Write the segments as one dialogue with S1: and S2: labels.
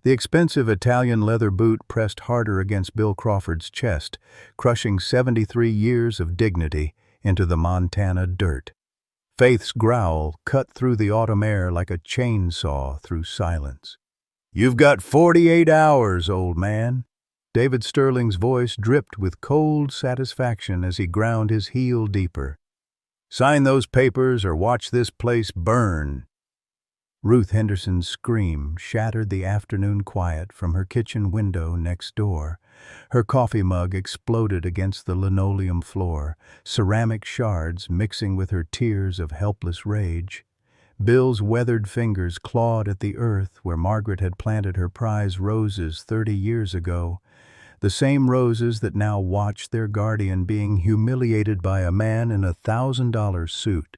S1: The expensive Italian leather boot pressed harder against Bill Crawford's chest, crushing 73 years of dignity into the Montana dirt. Faith's growl cut through the autumn air like a chainsaw through silence. "You've got 48 hours, old man." David Sterling's voice dripped with cold satisfaction as he ground his heel deeper. "Sign those papers or watch this place burn." Ruth Henderson's scream shattered the afternoon quiet from her kitchen window next door. Her coffee mug exploded against the linoleum floor, ceramic shards mixing with her tears of helpless rage. Bill's weathered fingers clawed at the earth where Margaret had planted her prize roses 30 years ago, the same roses that now watched their guardian being humiliated by a man in a $1,000 suit.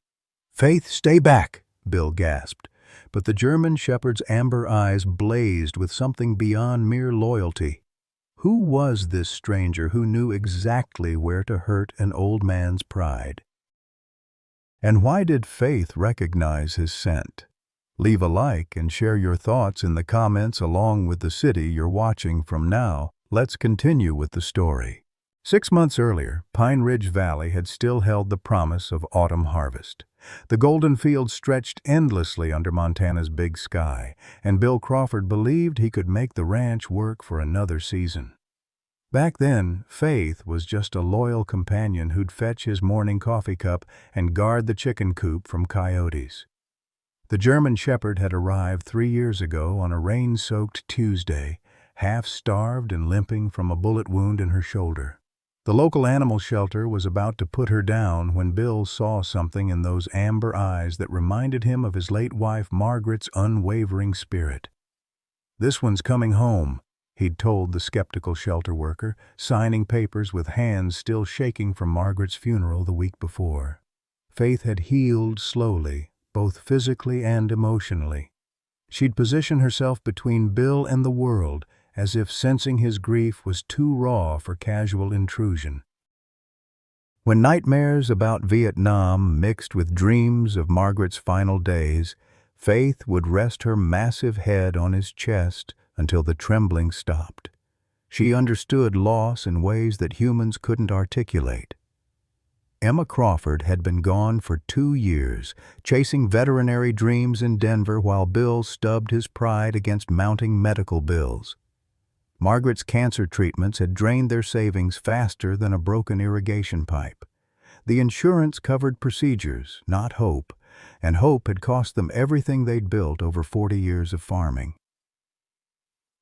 S1: "Faith, stay back," Bill gasped. But the German shepherd's amber eyes blazed with something beyond mere loyalty. Who was this stranger who knew exactly where to hurt an old man's pride? And why did Faith recognize his scent? Leave a like and share your thoughts in the comments along with the city you're watching from now. Let's continue with the story. 6 months earlier, Pine Ridge Valley had still held the promise of autumn harvest. The golden fields stretched endlessly under Montana's big sky, and Bill Crawford believed he could make the ranch work for another season. Back then, Faith was just a loyal companion who'd fetch his morning coffee cup and guard the chicken coop from coyotes. The German shepherd had arrived 3 years ago on a rain-soaked Tuesday, half-starved and limping from a bullet wound in her shoulder. The local animal shelter was about to put her down when Bill saw something in those amber eyes that reminded him of his late wife Margaret's unwavering spirit. "This one's coming home," he'd told the skeptical shelter worker, signing papers with hands still shaking from Margaret's funeral the week before. Faith had healed slowly, both physically and emotionally. She'd positioned herself between Bill and the world, as if sensing his grief was too raw for casual intrusion. When nightmares about Vietnam mixed with dreams of Margaret's final days, Faith would rest her massive head on his chest until the trembling stopped. She understood loss in ways that humans couldn't articulate. Emma Crawford had been gone for 2 years, chasing veterinary dreams in Denver while Bill stubbed his pride against mounting medical bills. Margaret's cancer treatments had drained their savings faster than a broken irrigation pipe. The insurance covered procedures, not hope, and hope had cost them everything they'd built over 40 years of farming.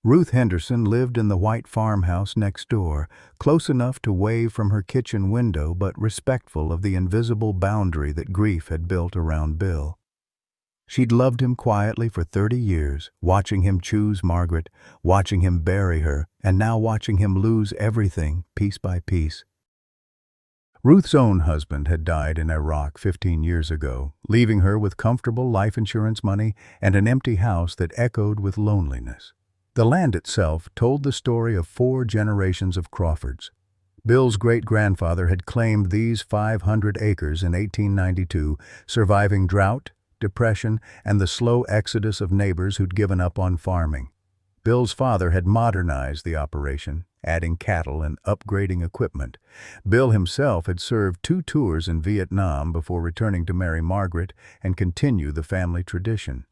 S1: Ruth Henderson lived in the white farmhouse next door, close enough to wave from her kitchen window but respectful of the invisible boundary that grief had built around Bill. She'd loved him quietly for 30 years, watching him choose Margaret, watching him bury her, and now watching him lose everything, piece by piece. Ruth's own husband had died in Iraq 15 years ago, leaving her with comfortable life insurance money and an empty house that echoed with loneliness. The land itself told the story of 4 generations of Crawfords. Bill's great-grandfather had claimed these 500 acres in 1892, surviving drought, depression, and the slow exodus of neighbors who'd given up on farming. Bill's father had modernized the operation, adding cattle and upgrading equipment. Bill himself had served 2 tours in Vietnam before returning to marry Margaret and continue the family tradition.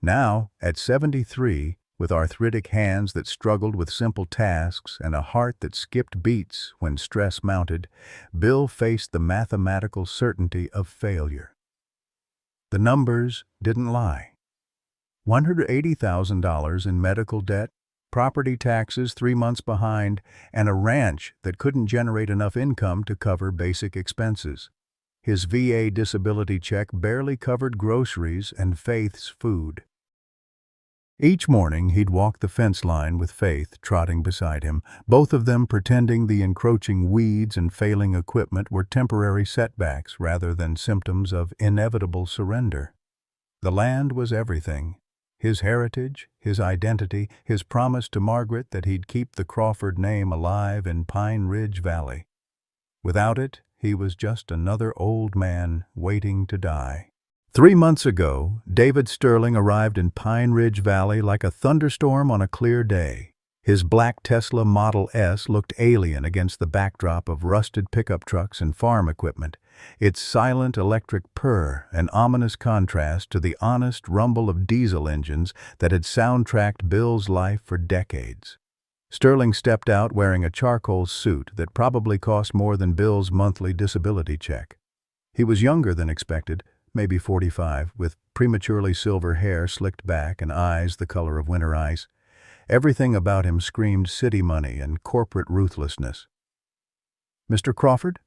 S1: Now, at 73, with arthritic hands that struggled with simple tasks and a heart that skipped beats when stress mounted, Bill faced the mathematical certainty of failure. The numbers didn't lie. $180,000 in medical debt, property taxes 3 months behind, and a ranch that couldn't generate enough income to cover basic expenses. His VA disability check barely covered groceries and Faith's food. Each morning he'd walk the fence line with Faith trotting beside him, both of them pretending the encroaching weeds and failing equipment were temporary setbacks rather than symptoms of inevitable surrender. The land was everything. His heritage, his identity, his promise to Margaret that he'd keep the Crawford name alive in Pine Ridge Valley. Without it, he was just another old man waiting to die. 3 months ago, David Sterling arrived in Pine Ridge Valley like a thunderstorm on a clear day. His black Tesla Model S looked alien against the backdrop of rusted pickup trucks and farm equipment, its silent electric purr an ominous contrast to the honest rumble of diesel engines that had soundtracked Bill's life for decades. Sterling stepped out wearing a charcoal suit that probably cost more than Bill's monthly disability check. He was younger than expected, maybe 45, with prematurely silver hair slicked back and eyes the color of winter ice. Everything about him screamed city money and corporate ruthlessness. "Mr. Crawford?"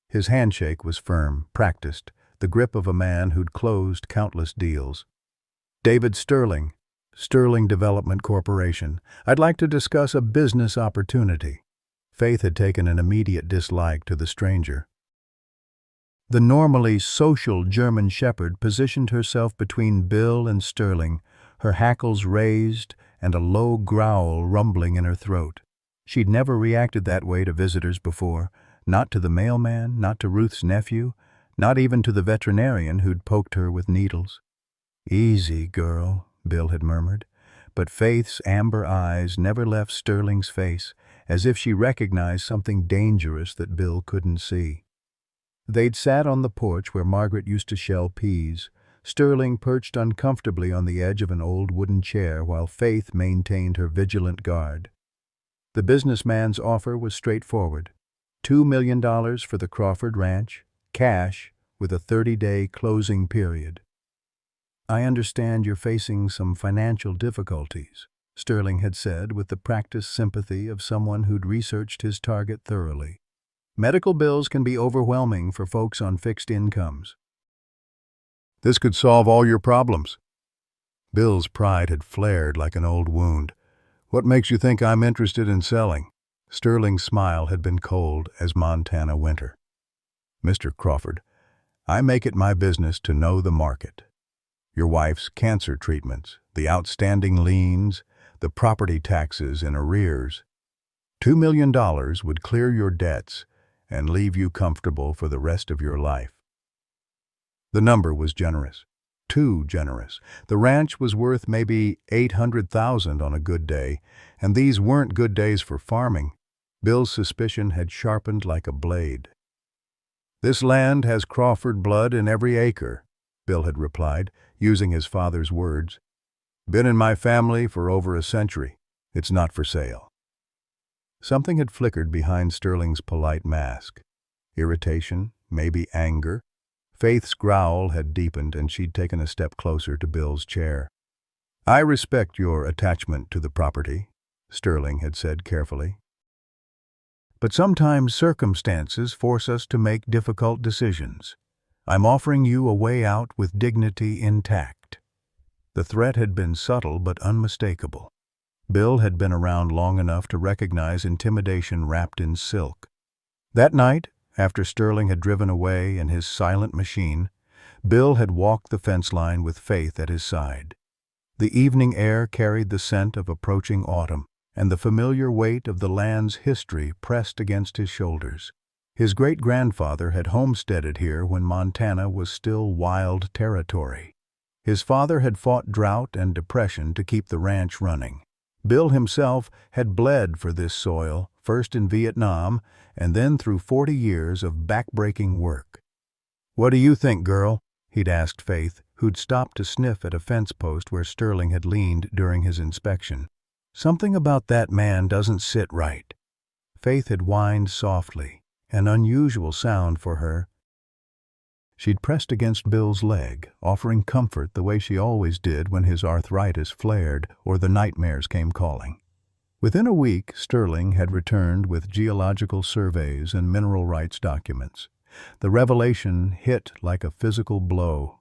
S1: His handshake was firm, practiced, the grip of a man who'd closed countless deals. "David Sterling, Sterling Development Corporation. I'd like to discuss a business opportunity." Faith had taken an immediate dislike to the stranger. The normally social German shepherd positioned herself between Bill and Sterling, her hackles raised and a low growl rumbling in her throat. She'd never reacted that way to visitors before, not to the mailman, not to Ruth's nephew, not even to the veterinarian who'd poked her with needles. "Easy, girl," Bill had murmured, but Faith's amber eyes never left Sterling's face, as if she recognized something dangerous that Bill couldn't see. They'd sat on the porch where Margaret used to shell peas, Sterling perched uncomfortably on the edge of an old wooden chair while Faith maintained her vigilant guard. The businessman's offer was straightforward. $2 million for the Crawford Ranch, cash, with a 30-day closing period. "I understand you're facing some financial difficulties," Sterling had said with the practiced sympathy of someone who'd researched his target thoroughly. "Medical bills can be overwhelming for folks on fixed incomes." "This could solve all your problems." Bill's pride had flared like an old wound. "What makes you think I'm interested in selling?" Sterling's smile had been cold as Montana winter. "Mr. Crawford, I make it my business to know the market. Your wife's cancer treatments, the outstanding liens, the property taxes in arrears. $2 million would clear your debts and leave you comfortable for the rest of your life." The number was generous. Too generous. The ranch was worth maybe $800,000 on a good day, and these weren't good days for farming. Bill's suspicion had sharpened like a blade. "This land has Crawford blood in every acre," Bill had replied, using his father's words. "Been in my family for over a century. It's not for sale." Something had flickered behind Sterling's polite mask. Irritation, maybe anger. Faith's growl had deepened and she'd taken a step closer to Bill's chair. "I respect your attachment to the property," Sterling had said carefully. "But sometimes circumstances force us to make difficult decisions. I'm offering you a way out with dignity intact." The threat had been subtle but unmistakable. Bill had been around long enough to recognize intimidation wrapped in silk. That night, after Sterling had driven away in his silent machine, Bill had walked the fence line with Faith at his side. The evening air carried the scent of approaching autumn, and the familiar weight of the land's history pressed against his shoulders. His great-grandfather had homesteaded here when Montana was still wild territory. His father had fought drought and depression to keep the ranch running. Bill himself had bled for this soil, first in Vietnam and then through 40 years of backbreaking work. "What do you think, girl?" he'd asked Faith, who'd stopped to sniff at a fence post where Sterling had leaned during his inspection. "Something about that man doesn't sit right." Faith had whined softly, an unusual sound for her. She'd pressed against Bill's leg, offering comfort the way she always did when his arthritis flared or the nightmares came calling. Within a week, Sterling had returned with geological surveys and mineral rights documents. The revelation hit like a physical blow.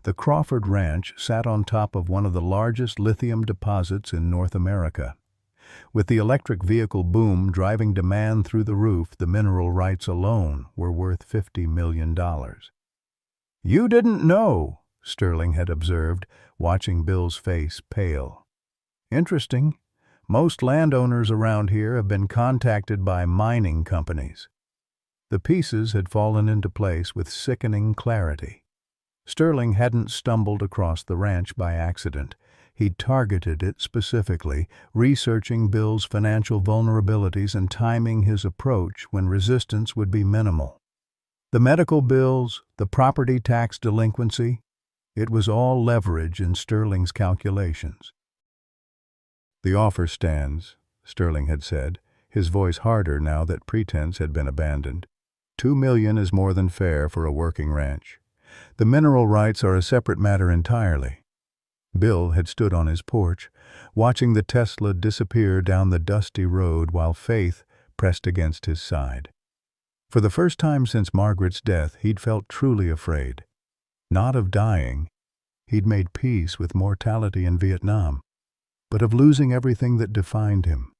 S1: The Crawford Ranch sat on top of one of the largest lithium deposits in North America. With the electric vehicle boom driving demand through the roof, the mineral rights alone were worth $50 million. "You didn't know," Sterling had observed, watching Bill's face pale. "Interesting. Most landowners around here have been contacted by mining companies." The pieces had fallen into place with sickening clarity. Sterling hadn't stumbled across the ranch by accident. He'd targeted it specifically, researching Bill's financial vulnerabilities and timing his approach when resistance would be minimal. The medical bills, the property tax delinquency, it was all leverage in Sterling's calculations. "The offer stands," Sterling had said, his voice harder now that pretense had been abandoned. "$2 million is more than fair for a working ranch. The mineral rights are a separate matter entirely." Bill had stood on his porch, watching the Tesla disappear down the dusty road while Faith pressed against his side. For the first time since Margaret's death, he'd felt truly afraid. Not of dying. He'd made peace with mortality in Vietnam, but of losing everything that defined him.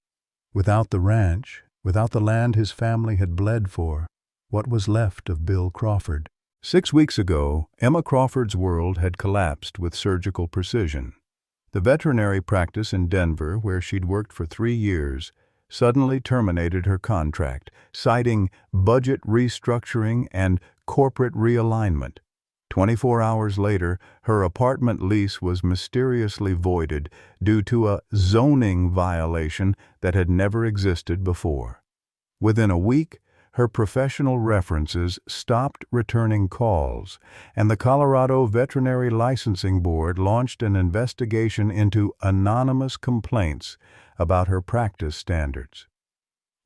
S1: Without the ranch, without the land his family had bled for, what was left of Bill Crawford? 6 weeks ago, Emma Crawford's world had collapsed with surgical precision. The veterinary practice in Denver, where she'd worked for 3 years, suddenly terminated her contract, citing budget restructuring and corporate realignment. 24 hours later, her apartment lease was mysteriously voided due to a zoning violation that had never existed before. Within a week, her professional references stopped returning calls, and the Colorado Veterinary Licensing Board launched an investigation into anonymous complaints about her practice standards.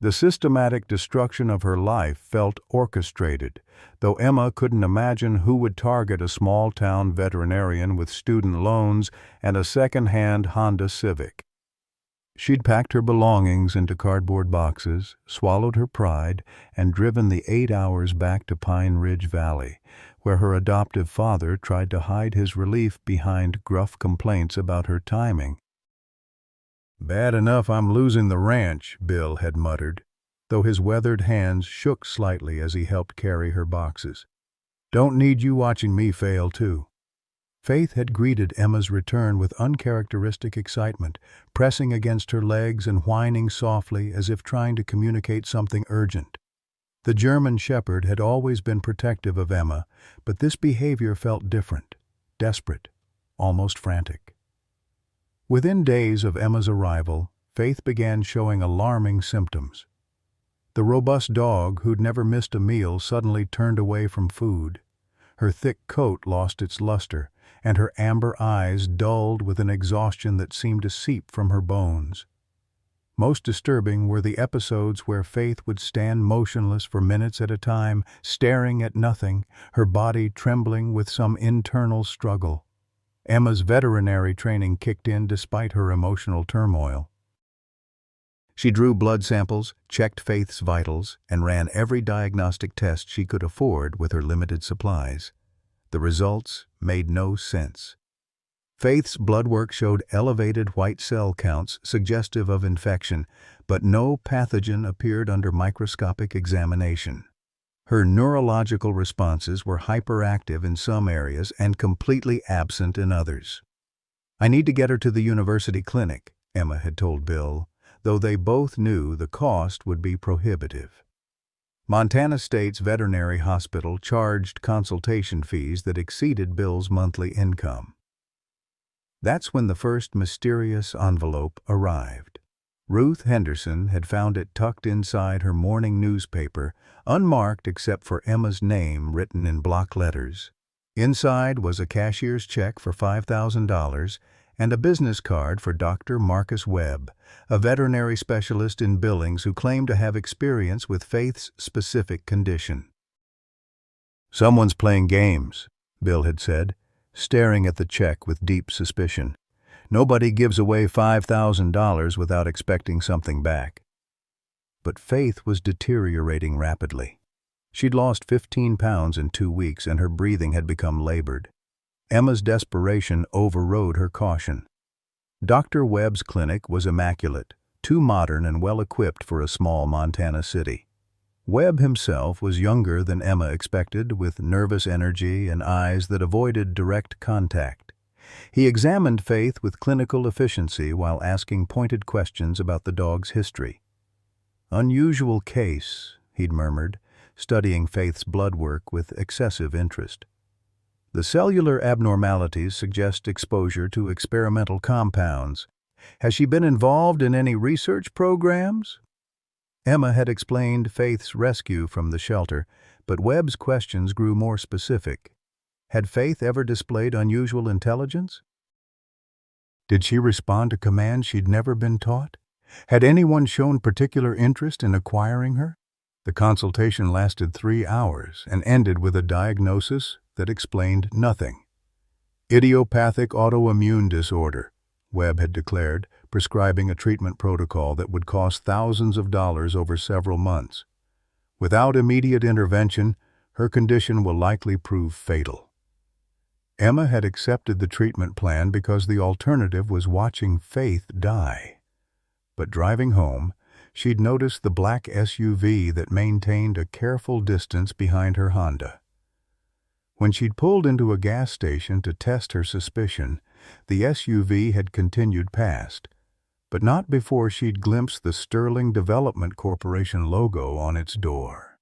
S1: The systematic destruction of her life felt orchestrated, though Emma couldn't imagine who would target a small-town veterinarian with student loans and a second-hand Honda Civic. She'd packed her belongings into cardboard boxes, swallowed her pride, and driven the 8 hours back to Pine Ridge Valley, where her adoptive father tried to hide his relief behind gruff complaints about her timing. "Bad enough I'm losing the ranch," Bill had muttered, though his weathered hands shook slightly as he helped carry her boxes. "Don't need you watching me fail, too." Faith had greeted Emma's return with uncharacteristic excitement, pressing against her legs and whining softly as if trying to communicate something urgent. The German shepherd had always been protective of Emma, but this behavior felt different, desperate, almost frantic. Within days of Emma's arrival, Faith began showing alarming symptoms. The robust dog, who'd never missed a meal, suddenly turned away from food. Her thick coat lost its luster, and her amber eyes dulled with an exhaustion that seemed to seep from her bones. Most disturbing were the episodes where Faith would stand motionless for minutes at a time, staring at nothing, her body trembling with some internal struggle. Emma's veterinary training kicked in despite her emotional turmoil. She drew blood samples, checked Faith's vitals, and ran every diagnostic test she could afford with her limited supplies. The results made no sense. Faith's blood work showed elevated white cell counts suggestive of infection, but no pathogen appeared under microscopic examination. Her neurological responses were hyperactive in some areas and completely absent in others. "I need to get her to the university clinic," Emma had told Bill, though they both knew the cost would be prohibitive. Montana State's veterinary hospital charged consultation fees that exceeded Bill's monthly income. That's when the first mysterious envelope arrived. Ruth Henderson had found it tucked inside her morning newspaper, unmarked except for Emma's name written in block letters. Inside was a cashier's check for $5,000 and a business card for Dr. Marcus Webb, a veterinary specialist in Billings who claimed to have experience with Faith's specific condition. "Someone's playing games," Bill had said, staring at the check with deep suspicion. "Nobody gives away $5,000 without expecting something back." But Faith was deteriorating rapidly. She'd lost 15 pounds in 2 weeks and her breathing had become labored. Emma's desperation overrode her caution. Dr. Webb's clinic was immaculate, too modern and well-equipped for a small Montana city. Webb himself was younger than Emma expected, with nervous energy and eyes that avoided direct contact. He examined Faith with clinical efficiency while asking pointed questions about the dog's history. "Unusual case," he'd murmured, studying Faith's blood work with excessive interest. The cellular abnormalities suggest exposure to experimental compounds. Has she been involved in any research programs? Emma had explained Faith's rescue from the shelter, but Webb's questions grew more specific. Had Faith ever displayed unusual intelligence? Did she respond to commands she'd never been taught? Had anyone shown particular interest in acquiring her? The consultation lasted 3 hours and ended with a diagnosis that explained nothing. Idiopathic autoimmune disorder, Webb had declared, prescribing a treatment protocol that would cost thousands of dollars over several months. Without immediate intervention, her condition will likely prove fatal. Emma had accepted the treatment plan because the alternative was watching Faith die. But driving home, she'd noticed the black SUV that maintained a careful distance behind her Honda. When she'd pulled into a gas station to test her suspicion, the SUV had continued past, but not before she'd glimpsed the Sterling Development Corporation logo on its door.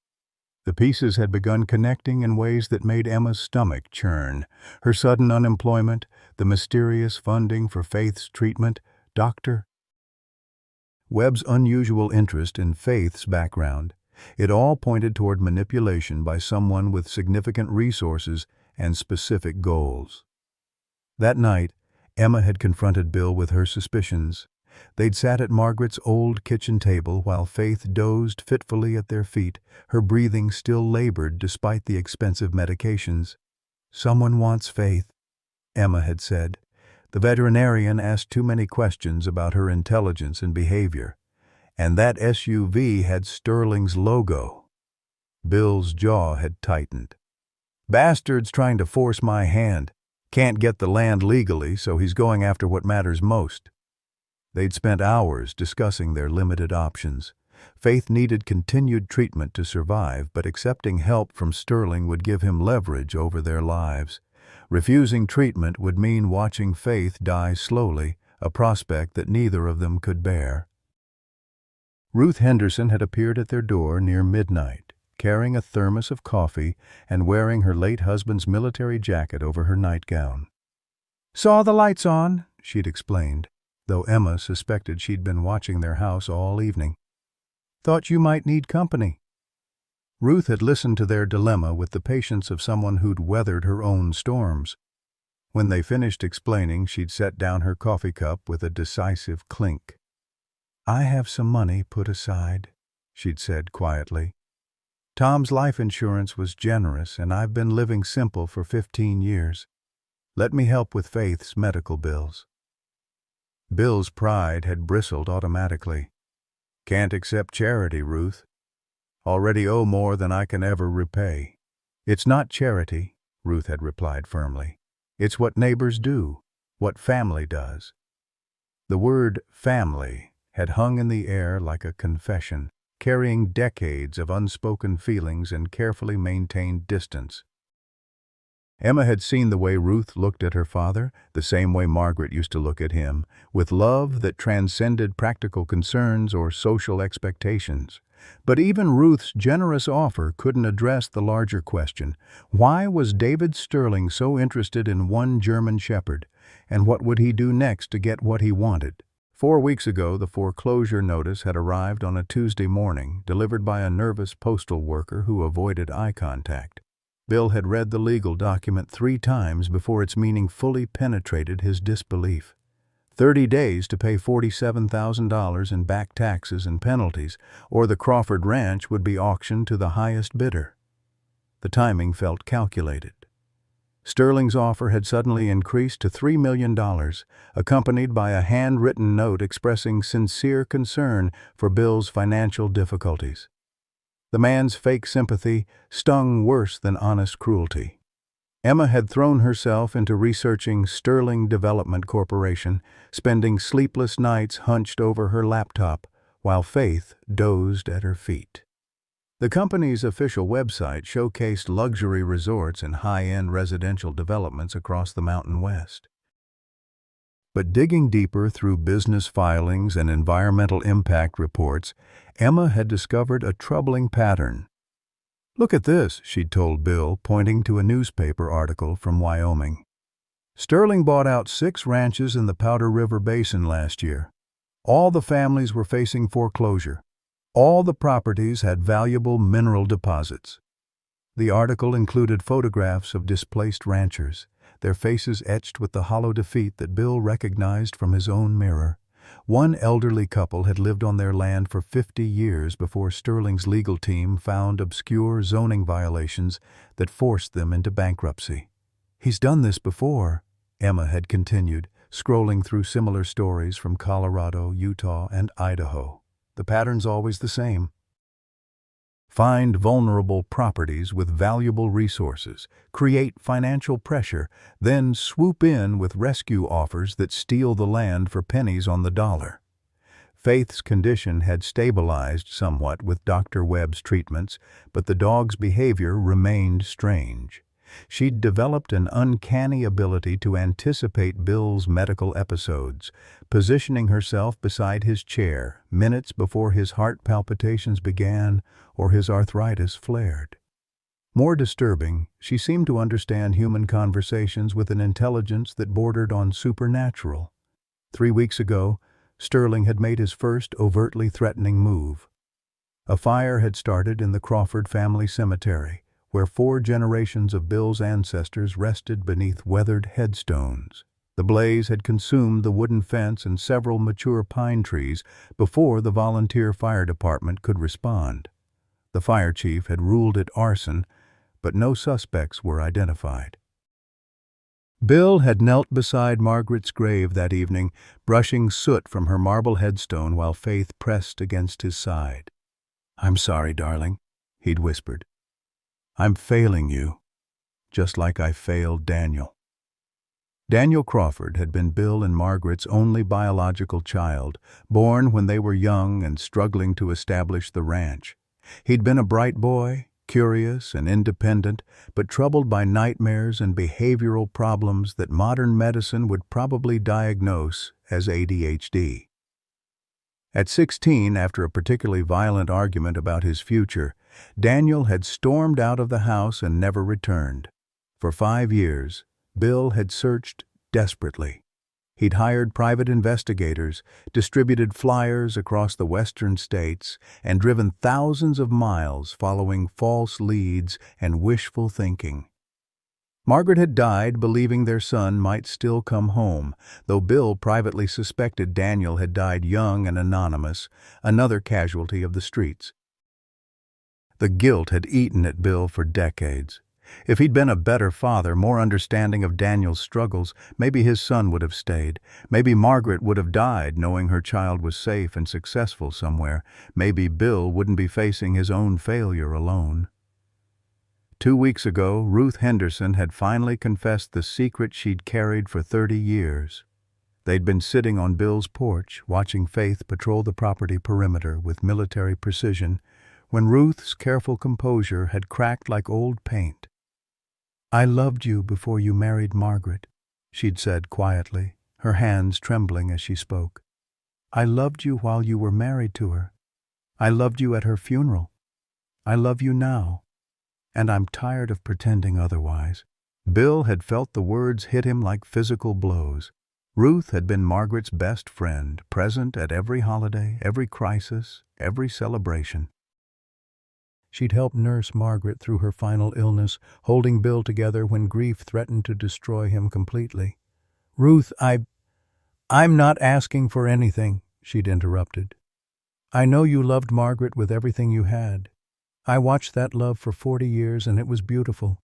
S1: The pieces had begun connecting in ways that made Emma's stomach churn. Her sudden unemployment, the mysterious funding for Faith's treatment, Dr. Webb's unusual interest in Faith's background. It all pointed toward manipulation by someone with significant resources and specific goals. That night, Emma had confronted Bill with her suspicions. They'd sat at Margaret's old kitchen table while Faith dozed fitfully at their feet, her breathing still labored despite the expensive medications. "Someone wants Faith," Emma had said. The veterinarian asked too many questions about her intelligence and behavior. And that SUV had Sterling's logo. Bill's jaw had tightened. "Bastard's trying to force my hand. Can't get the land legally, so he's going after what matters most." They'd spent hours discussing their limited options. Faith needed continued treatment to survive, but accepting help from Sterling would give him leverage over their lives. Refusing treatment would mean watching Faith die slowly, a prospect that neither of them could bear. Ruth Henderson had appeared at their door near midnight, carrying a thermos of coffee and wearing her late husband's military jacket over her nightgown. "Saw the lights on," she'd explained, though Emma suspected she'd been watching their house all evening. "Thought you might need company." Ruth had listened to their dilemma with the patience of someone who'd weathered her own storms. When they finished explaining, she'd set down her coffee cup with a decisive clink. "I have some money put aside," she'd said quietly. "Tom's life insurance was generous, and I've been living simple for 15 years. Let me help with Faith's medical bills." Bill's pride had bristled automatically. "Can't accept charity, Ruth. Already owe more than I can ever repay." "It's not charity," Ruth had replied firmly. "It's what neighbors do, what family does." The word family had hung in the air like a confession, carrying decades of unspoken feelings and carefully maintained distance. Emma had seen the way Ruth looked at her father, the same way Margaret used to look at him, with love that transcended practical concerns or social expectations. But even Ruth's generous offer couldn't address the larger question: why was David Sterling so interested in one German Shepherd, and what would he do next to get what he wanted? 4 weeks ago, the foreclosure notice had arrived on a Tuesday morning, delivered by a nervous postal worker who avoided eye contact. Bill had read the legal document 3 times before its meaning fully penetrated his disbelief. 30 days to pay $47,000 in back taxes and penalties, or the Crawford Ranch would be auctioned to the highest bidder. The timing felt calculated. Sterling's offer had suddenly increased to $3 million, accompanied by a handwritten note expressing sincere concern for Bill's financial difficulties. The man's fake sympathy stung worse than honest cruelty. Emma had thrown herself into researching Sterling Development Corporation, spending sleepless nights hunched over her laptop, while Faith dozed at her feet. The company's official website showcased luxury resorts and high-end residential developments across the Mountain West. But digging deeper through business filings and environmental impact reports, Emma had discovered a troubling pattern. "Look at this," she'd told Bill, pointing to a newspaper article from Wyoming. "Sterling bought out 6 ranches in the Powder River Basin last year. All the families were facing foreclosure. All the properties had valuable mineral deposits." The article included photographs of displaced ranchers, their faces etched with the hollow defeat that Bill recognized from his own mirror. One elderly couple had lived on their land for 50 years before Sterling's legal team found obscure zoning violations that forced them into bankruptcy. "He's done this before," Emma had continued, scrolling through similar stories from Colorado, Utah, and Idaho. "The pattern's always the same. Find vulnerable properties with valuable resources, create financial pressure, then swoop in with rescue offers that steal the land for pennies on the dollar." Faith's condition had stabilized somewhat with Dr. Webb's treatments, but the dog's behavior remained strange. She'd developed an uncanny ability to anticipate Bill's medical episodes, positioning herself beside his chair minutes before his heart palpitations began or his arthritis flared. More disturbing, she seemed to understand human conversations with an intelligence that bordered on supernatural. 3 weeks ago, Sterling had made his first overtly threatening move. A fire had started in the Crawford family cemetery, where 4 generations of Bill's ancestors rested beneath weathered headstones. The blaze had consumed the wooden fence and several mature pine trees before the volunteer fire department could respond. The fire chief had ruled it arson, but no suspects were identified. Bill had knelt beside Margaret's grave that evening, brushing soot from her marble headstone while Faith pressed against his side. "I'm sorry, darling," he'd whispered. "I'm failing you, just like I failed Daniel." Daniel Crawford had been Bill and Margaret's only biological child, born when they were young and struggling to establish the ranch. He'd been a bright boy, curious and independent, but troubled by nightmares and behavioral problems that modern medicine would probably diagnose as ADHD. At 16, after a particularly violent argument about his future, Daniel had stormed out of the house and never returned. For 5 years, Bill had searched desperately. He'd hired private investigators, distributed flyers across the western states, and driven thousands of miles following false leads and wishful thinking. Margaret had died believing their son might still come home, though Bill privately suspected Daniel had died young and anonymous, another casualty of the streets. The guilt had eaten at Bill for decades. If he'd been a better father, more understanding of Daniel's struggles, maybe his son would have stayed. Maybe Margaret would have died knowing her child was safe and successful somewhere. Maybe Bill wouldn't be facing his own failure alone. 2 weeks ago, Ruth Henderson had finally confessed the secret she'd carried for 30 years. They'd been sitting on Bill's porch, watching Faith patrol the property perimeter with military precision, when Ruth's careful composure had cracked like old paint. "I loved you before you married Margaret," she'd said quietly, her hands trembling as she spoke. "I loved you while you were married to her. I loved you at her funeral. I love you now. And I'm tired of pretending otherwise." Bill had felt the words hit him like physical blows. Ruth had been Margaret's best friend, present at every holiday, every crisis, every celebration. She'd helped nurse Margaret through her final illness, holding Bill together when grief threatened to destroy him completely. "Ruth, I'm not asking for anything," she'd interrupted. "I know you loved Margaret with everything you had. I watched that love for 40 years and it was beautiful.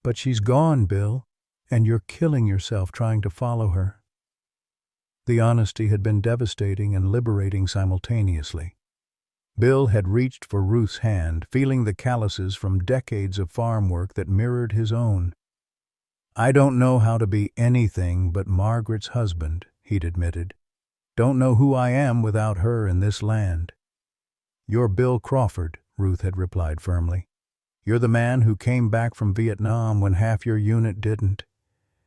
S1: But she's gone, Bill, and you're killing yourself trying to follow her." The honesty had been devastating and liberating simultaneously. Bill had reached for Ruth's hand, feeling the calluses from decades of farm work that mirrored his own. "I don't know how to be anything but Margaret's husband," he'd admitted. "Don't know who I am without her in this land." "You're Bill Crawford," Ruth had replied firmly. "You're the man who came back from Vietnam when half your unit didn't.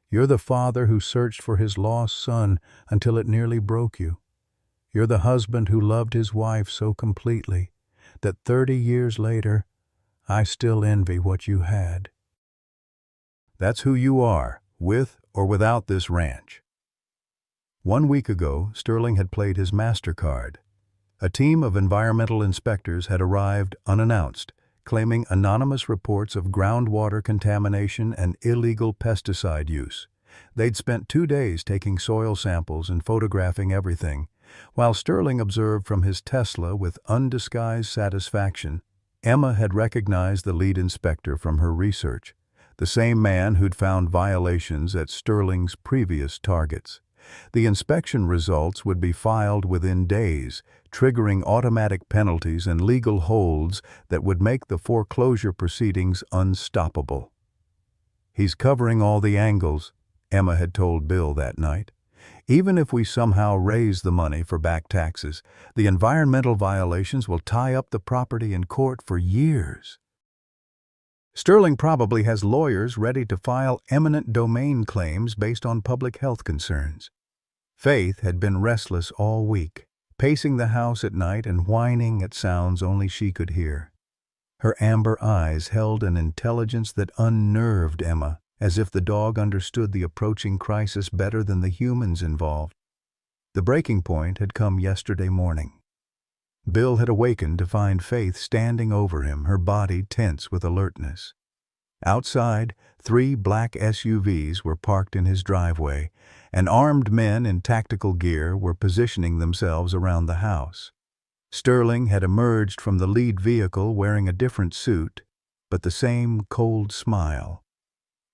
S1: You're the father who searched for his lost son until it nearly broke you. You're the husband who loved his wife so completely that 30 years later, I still envy what you had. That's who you are, with or without this ranch. 1 week ago, Sterling had played his MasterCard. A team of environmental inspectors had arrived unannounced, claiming anonymous reports of groundwater contamination and illegal pesticide use. They'd spent 2 days taking soil samples and photographing everything, while Sterling observed from his Tesla with undisguised satisfaction. Emma had recognized the lead inspector from her research, the same man who'd found violations at Sterling's previous targets. The inspection results would be filed within days, triggering automatic penalties and legal holds that would make the foreclosure proceedings unstoppable. "He's covering all the angles," Emma had told Bill that night. "Even if we somehow raise the money for back taxes, the environmental violations will tie up the property in court for years. Sterling probably has lawyers ready to file eminent domain claims based on public health concerns." Faith had been restless all week, pacing the house at night and whining at sounds only she could hear. Her amber eyes held an intelligence that unnerved Emma, as if the dog understood the approaching crisis better than the humans involved. The breaking point had come yesterday morning. Bill had awakened to find Faith standing over him, her body tense with alertness. Outside, 3 black SUVs were parked in his driveway, and armed men in tactical gear were positioning themselves around the house. Sterling had emerged from the lead vehicle wearing a different suit, but the same cold smile.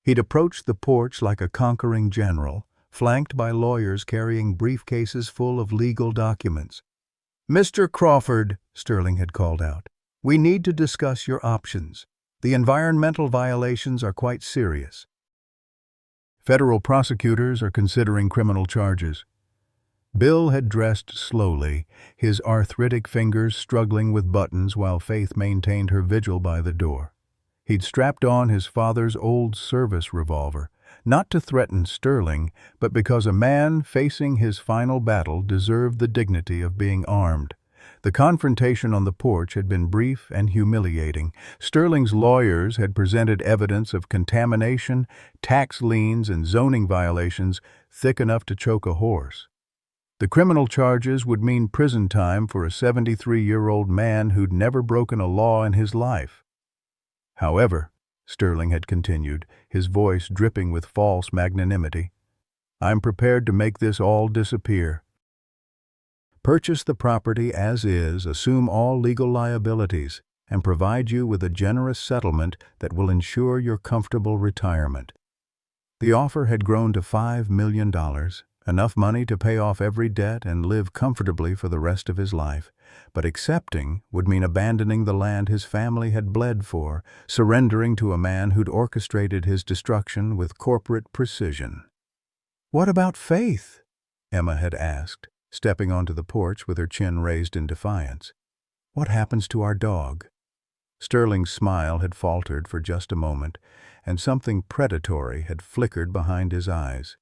S1: He'd approached the porch like a conquering general, flanked by lawyers carrying briefcases full of legal documents. "Mr. Crawford," Sterling had called out, "we need to discuss your options. The environmental violations are quite serious. Federal prosecutors are considering criminal charges." Bill had dressed slowly, his arthritic fingers struggling with buttons while Faith maintained her vigil by the door. He'd strapped on his father's old service revolver, not to threaten Sterling, but because a man facing his final battle deserved the dignity of being armed. The confrontation on the porch had been brief and humiliating. Sterling's lawyers had presented evidence of contamination, tax liens, and zoning violations thick enough to choke a horse. The criminal charges would mean prison time for a 73-year-old man who'd never broken a law in his life. "However," Sterling had continued, his voice dripping with false magnanimity, "I'm prepared to make this all disappear. Purchase the property as is, assume all legal liabilities, and provide you with a generous settlement that will ensure your comfortable retirement." The offer had grown to $5 million, enough money to pay off every debt and live comfortably for the rest of his life. But accepting would mean abandoning the land his family had bled for, surrendering to a man who'd orchestrated his destruction with corporate precision. "What about Faith?" Emma had asked, stepping onto the porch with her chin raised in defiance. "What happens to our dog?" Sterling's smile had faltered for just a moment, and something predatory had flickered behind his eyes.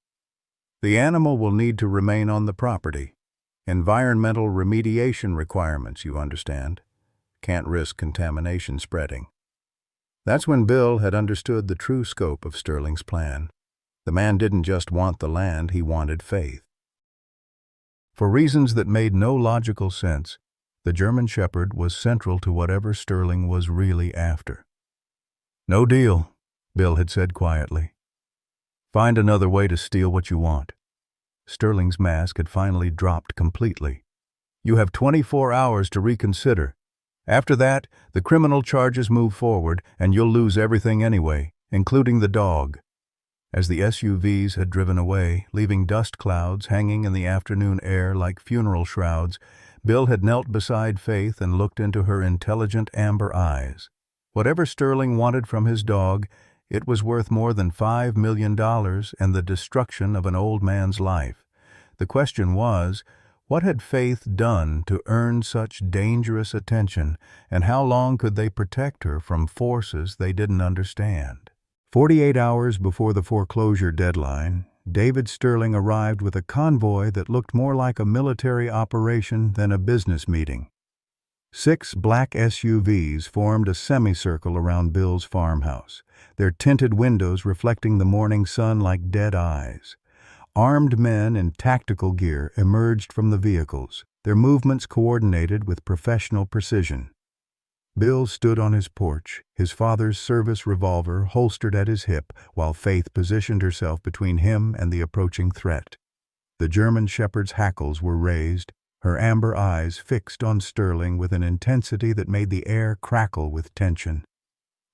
S1: "The animal will need to remain on the property. Environmental remediation requirements, you understand. Can't risk contamination spreading." That's when Bill had understood the true scope of Sterling's plan. The man didn't just want the land, he wanted Faith. For reasons that made no logical sense, the German Shepherd was central to whatever Sterling was really after. "No deal," Bill had said quietly. "Find another way to steal what you want." Sterling's mask had finally dropped completely. "You have 24 hours to reconsider. After that, the criminal charges move forward, and you'll lose everything anyway, including the dog." As the SUVs had driven away, leaving dust clouds hanging in the afternoon air like funeral shrouds, Bill had knelt beside Faith and looked into her intelligent amber eyes. Whatever Sterling wanted from his dog, it was worth more than $5 million and the destruction of an old man's life. The question was, what had Faith done to earn such dangerous attention, and how long could they protect her from forces they didn't understand? 48 hours before the foreclosure deadline, David Sterling arrived with a convoy that looked more like a military operation than a business meeting. 6 black SUVs formed a semicircle around Bill's farmhouse, their tinted windows reflecting the morning sun like dead eyes. Armed men in tactical gear emerged from the vehicles, their movements coordinated with professional precision. Bill stood on his porch, his father's service revolver holstered at his hip, while Faith positioned herself between him and the approaching threat. The German shepherd's hackles were raised, her amber eyes fixed on Sterling with an intensity that made the air crackle with tension.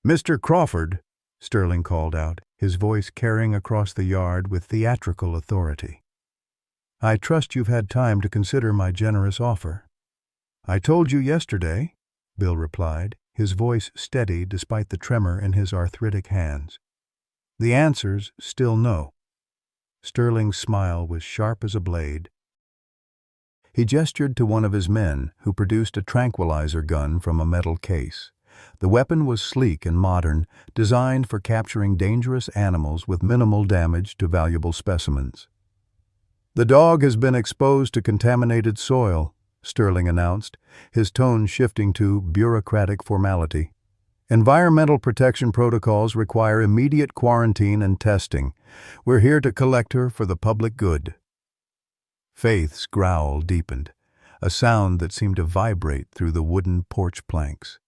S1: "Mr. Crawford," Sterling called out, his voice carrying across the yard with theatrical authority. "I trust you've had time to consider my generous offer." "I told you yesterday," Bill replied, his voice steady despite the tremor in his arthritic hands. "The answer's still no." Sterling's smile was sharp as a blade. He gestured to one of his men, who produced a tranquilizer gun from a metal case. The weapon was sleek and modern, designed for capturing dangerous animals with minimal damage to valuable specimens. "The dog has been exposed to contaminated soil," Sterling announced, his tone shifting to bureaucratic formality. "Environmental protection protocols require immediate quarantine and testing. We're here to collect her for the public good." Faith's growl deepened, a sound that seemed to vibrate through the wooden porch planks.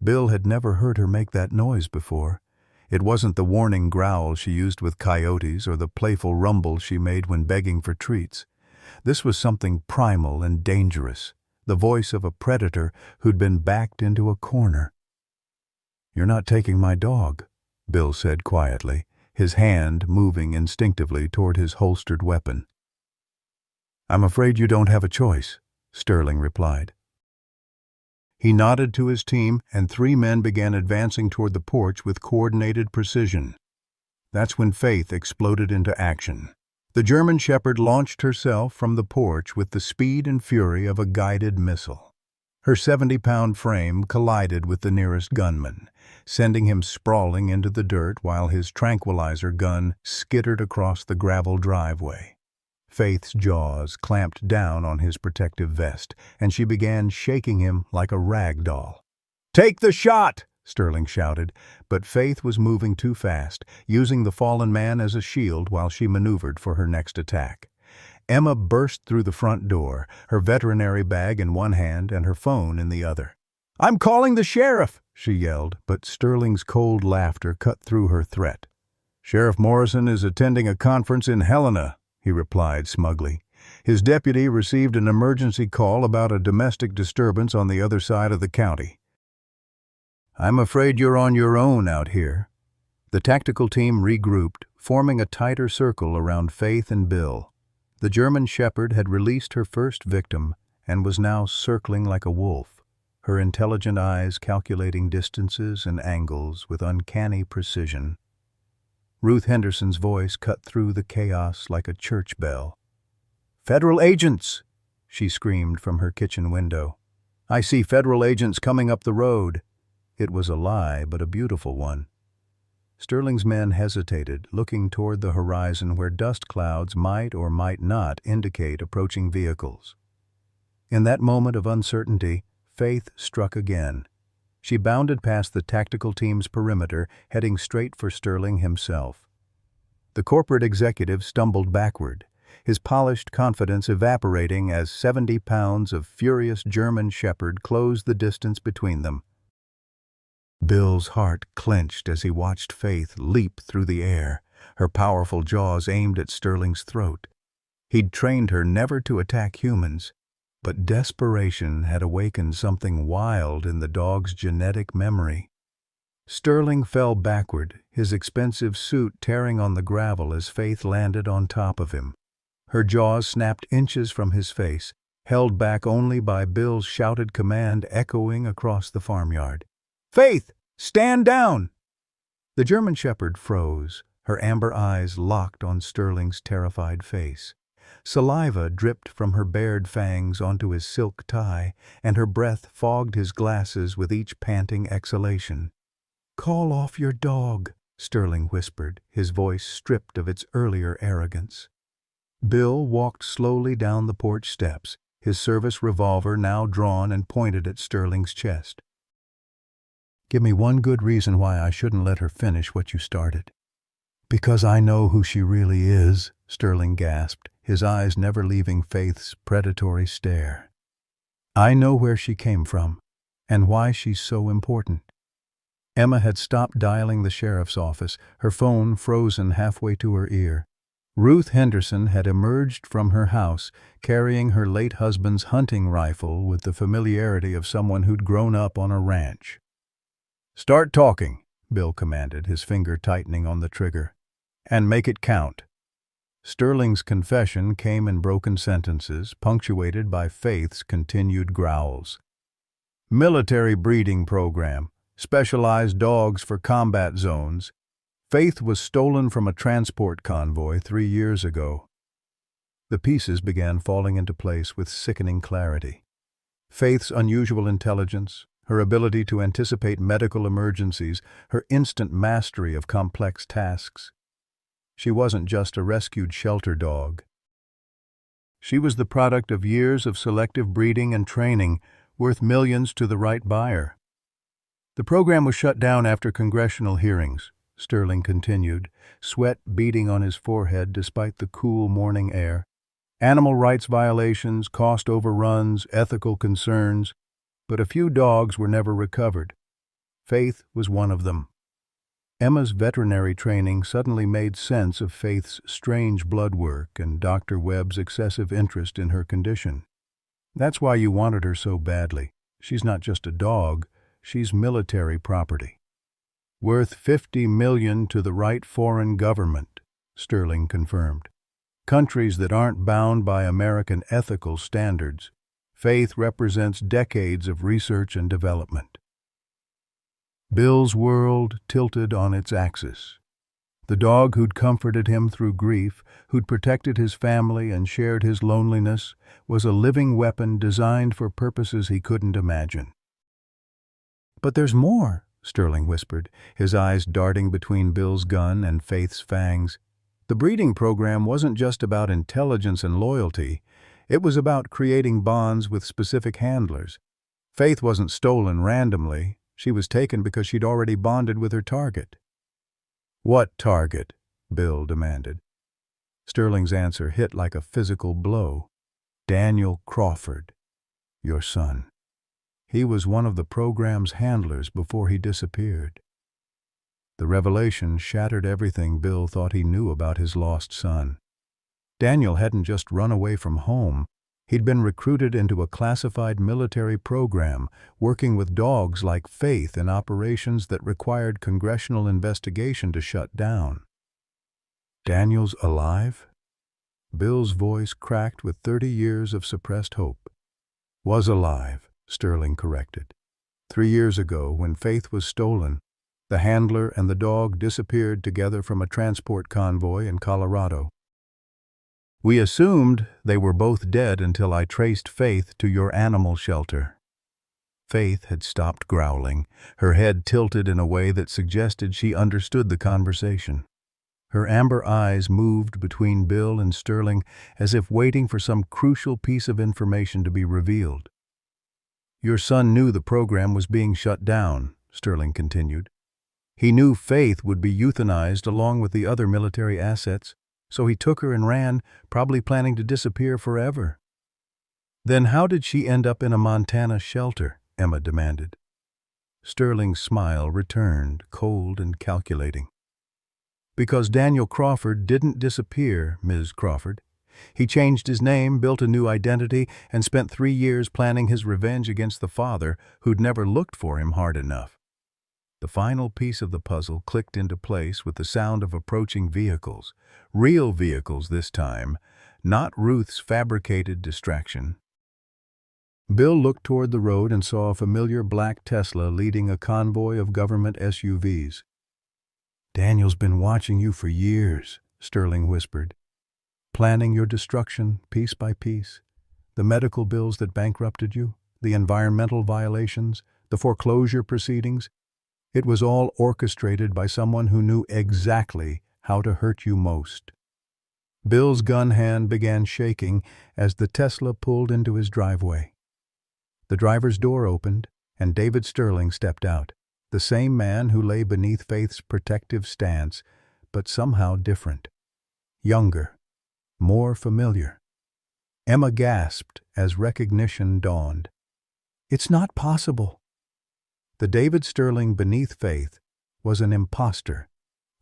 S1: Bill had never heard her make that noise before. It wasn't the warning growl she used with coyotes or the playful rumble she made when begging for treats. This was something primal and dangerous, the voice of a predator who'd been backed into a corner. "You're not taking my dog," Bill said quietly, his hand moving instinctively toward his holstered weapon. "I'm afraid you don't have a choice," Sterling replied. He nodded to his team, and 3 men began advancing toward the porch with coordinated precision. That's when Faith exploded into action. The German shepherd launched herself from the porch with the speed and fury of a guided missile. Her 70-pound frame collided with the nearest gunman, sending him sprawling into the dirt while his tranquilizer gun skittered across the gravel driveway. Faith's jaws clamped down on his protective vest, and she began shaking him like a rag doll. "Take the shot!" Sterling shouted, but Faith was moving too fast, using the fallen man as a shield while she maneuvered for her next attack. Emma burst through the front door, her veterinary bag in one hand and her phone in the other. "I'm calling the sheriff!" she yelled, but Sterling's cold laughter cut through her threat. "Sheriff Morrison is attending a conference in Helena," he replied smugly. "His deputy received an emergency call about a domestic disturbance on the other side of the county." "I'm afraid you're on your own out here." The tactical team regrouped, forming a tighter circle around Faith and Bill. The German shepherd had released her first victim and was now circling like a wolf, her intelligent eyes calculating distances and angles with uncanny precision. Ruth Henderson's voice cut through the chaos like a church bell. "Federal agents!" she screamed from her kitchen window. "I see federal agents coming up the road." It was a lie, but a beautiful one. Sterling's men hesitated, looking toward the horizon where dust clouds might or might not indicate approaching vehicles. In that moment of uncertainty, Faith struck again. She bounded past the tactical team's perimeter, heading straight for Sterling himself. The corporate executive stumbled backward, his polished confidence evaporating as 70 pounds of furious German shepherd closed the distance between them. Bill's heart clenched as he watched Faith leap through the air, her powerful jaws aimed at Sterling's throat. He'd trained her never to attack humans, but desperation had awakened something wild in the dog's genetic memory. Sterling fell backward, his expensive suit tearing on the gravel as Faith landed on top of him. Her jaws snapped inches from his face, held back only by Bill's shouted command echoing across the farmyard. "Faith, stand down!" The German shepherd froze, her amber eyes locked on Sterling's terrified face. Saliva dripped from her bared fangs onto his silk tie, and her breath fogged his glasses with each panting exhalation. "Call off your dog," Sterling whispered, his voice stripped of its earlier arrogance. Bill walked slowly down the porch steps, his service revolver now drawn and pointed at Sterling's chest. "Give me one good reason why I shouldn't let her finish what you started." "Because I know who she really is," Sterling gasped, his eyes never leaving Faith's predatory stare. "I know where she came from, and why she's so important." Emma had stopped dialing the sheriff's office, her phone frozen halfway to her ear. Ruth Henderson had emerged from her house, carrying her late husband's hunting rifle with the familiarity of someone who'd grown up on a ranch. "Start talking," Bill commanded, his finger tightening on the trigger. "And make it count." Sterling's confession came in broken sentences, punctuated by Faith's continued growls. "Military breeding program. Specialized dogs for combat zones. Faith was stolen from a transport convoy 3 years ago." The pieces began falling into place with sickening clarity. Faith's unusual intelligence, her ability to anticipate medical emergencies, her instant mastery of complex tasks. She wasn't just a rescued shelter dog. She was the product of years of selective breeding and training, worth millions to the right buyer. "The program was shut down after congressional hearings," Sterling continued, sweat beading on his forehead despite the cool morning air. "Animal rights violations, cost overruns, ethical concerns, but a few dogs were never recovered. Faith was one of them." Emma's veterinary training suddenly made sense of Faith's strange blood work and Dr. Webb's excessive interest in her condition. "That's why you wanted her so badly. She's not just a dog. She's military property." "Worth $50 million to the right foreign government," Sterling confirmed. "Countries that aren't bound by American ethical standards. Faith represents decades of research and development." Bill's world tilted on its axis. The dog who'd comforted him through grief, who'd protected his family and shared his loneliness, was a living weapon designed for purposes he couldn't imagine. "But there's more," Sterling whispered, his eyes darting between Bill's gun and Faith's fangs. "The breeding program wasn't just about intelligence and loyalty. It was about creating bonds with specific handlers. Faith wasn't stolen randomly. She was taken because she'd already bonded with her target." "What target?" Bill demanded. Sterling's answer hit like a physical blow. "Daniel Crawford, your son. He was one of the program's handlers before he disappeared." The revelation shattered everything Bill thought he knew about his lost son. Daniel hadn't just run away from home. He'd been recruited into a classified military program, working with dogs like Faith in operations that required congressional investigation to shut down. "Daniel's alive?" Bill's voice cracked with 30 years of suppressed hope. "Was alive," Sterling corrected. 3 years ago, when Faith was stolen, the handler and the dog disappeared together from a transport convoy in Colorado. We assumed they were both dead until I traced Faith to your animal shelter." Faith had stopped growling, her head tilted in a way that suggested she understood the conversation. Her amber eyes moved between Bill and Sterling as if waiting for some crucial piece of information to be revealed. "Your son knew the program was being shut down," Sterling continued. "He knew Faith would be euthanized along with the other military assets, so he took her and ran, probably planning to disappear forever." "Then how did she end up in a Montana shelter?" Emma demanded. Sterling's smile returned, cold and calculating. "Because Daniel Crawford didn't disappear, Ms. Crawford. He changed his name, built a new identity, and spent 3 years planning his revenge against the father who'd never looked for him hard enough." The final piece of the puzzle clicked into place with the sound of approaching vehicles. Real vehicles this time, not Ruth's fabricated distraction. Bill looked toward the road and saw a familiar black Tesla leading a convoy of government SUVs. "Daniel's been watching you for years," Sterling whispered. "Planning your destruction piece by piece. The medical bills that bankrupted you, the environmental violations, the foreclosure proceedings. It was all orchestrated by someone who knew exactly how to hurt you most." Bill's gun hand began shaking as the Tesla pulled into his driveway. The driver's door opened, and David Sterling stepped out, the same man who lay beneath Faith's protective stance, but somehow different. Younger, more familiar. Emma gasped as recognition dawned. "It's not possible." The David Sterling beneath Faith was an imposter,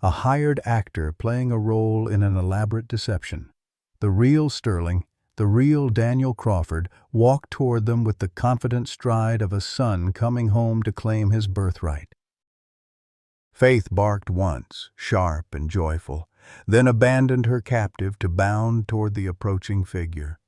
S1: a hired actor playing a role in an elaborate deception. The real Sterling, the real Daniel Crawford, walked toward them with the confident stride of a son coming home to claim his birthright. Faith barked once, sharp and joyful, then abandoned her captive to bound toward the approaching figure.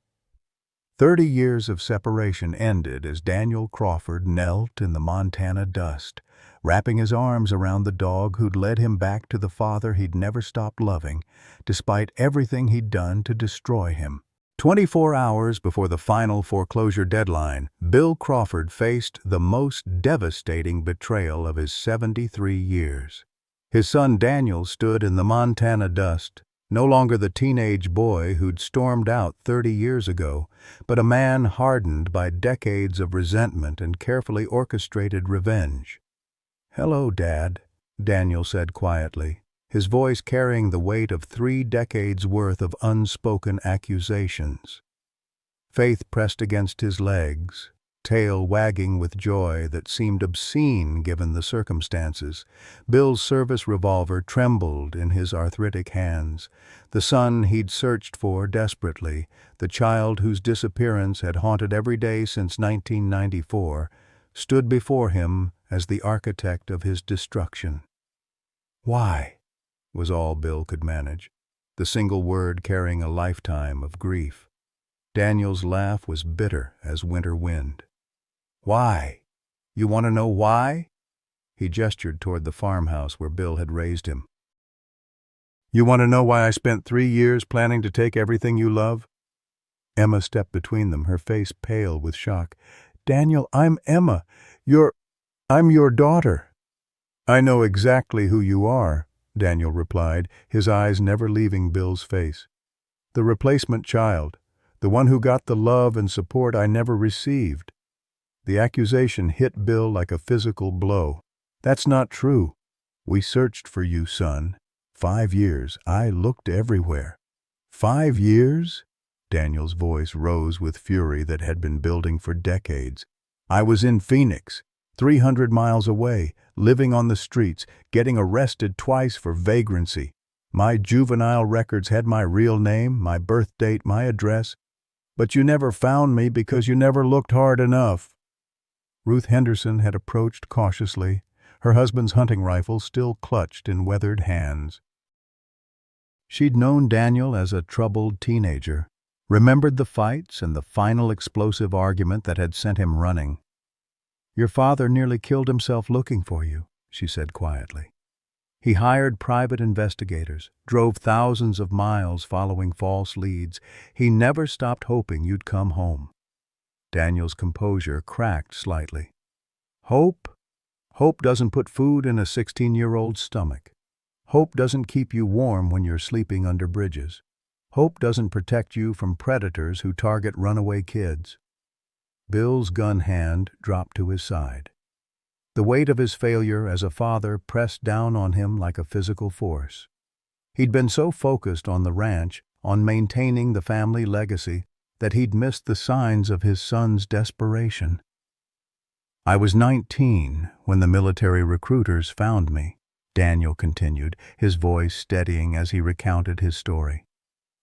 S1: 30 years of separation ended as Daniel Crawford knelt in the Montana dust, wrapping his arms around the dog who'd led him back to the father he'd never stopped loving, despite everything he'd done to destroy him. 24 hours before the final foreclosure deadline, Bill Crawford faced the most devastating betrayal of his 73 years. His son Daniel stood in the Montana dust, no longer the teenage boy who'd stormed out 30 years ago, but a man hardened by decades of resentment and carefully orchestrated revenge. "Hello, Dad," Daniel said quietly, his voice carrying the weight of 3 decades' worth of unspoken accusations. Faith pressed against his legs, tail wagging with joy that seemed obscene given the circumstances. Bill's service revolver trembled in his arthritic hands. The son he'd searched for desperately, the child whose disappearance had haunted every day since 1994, stood before him as the architect of his destruction. "Why?" was all Bill could manage, the single word carrying a lifetime of grief. Daniel's laugh was bitter as winter wind. "Why? You want to know why?" He gestured toward the farmhouse where Bill had raised him. "You want to know why I spent 3 years planning to take everything you love?" Emma stepped between them, her face pale with shock. "Daniel, I'm Emma. I'm your daughter." "I know exactly who you are," Daniel replied, his eyes never leaving Bill's face. "The replacement child, the one who got the love and support I never received." The accusation hit Bill like a physical blow. "That's not true. We searched for you, son. 5 years. I looked everywhere." 5 years? Daniel's voice rose with fury that had been building for decades. "I was in Phoenix, 300 miles away, living on the streets, getting arrested twice for vagrancy. My juvenile records had my real name, my birth date, my address. But you never found me because you never looked hard enough." Ruth Henderson had approached cautiously, her husband's hunting rifle still clutched in weathered hands. She'd known Daniel as a troubled teenager, remembered the fights and the final explosive argument that had sent him running. "Your father nearly killed himself looking for you," she said quietly. "He hired private investigators, drove thousands of miles following false leads. He never stopped hoping you'd come home." Daniel's composure cracked slightly. "Hope? Hope doesn't put food in a 16-year-old's stomach. Hope doesn't keep you warm when you're sleeping under bridges. Hope doesn't protect you from predators who target runaway kids." Bill's gun hand dropped to his side. The weight of his failure as a father pressed down on him like a physical force. He'd been so focused on the ranch, on maintaining the family legacy, that he'd missed the signs of his son's desperation. "I was 19 when the military recruiters found me," Daniel continued, his voice steadying as he recounted his story.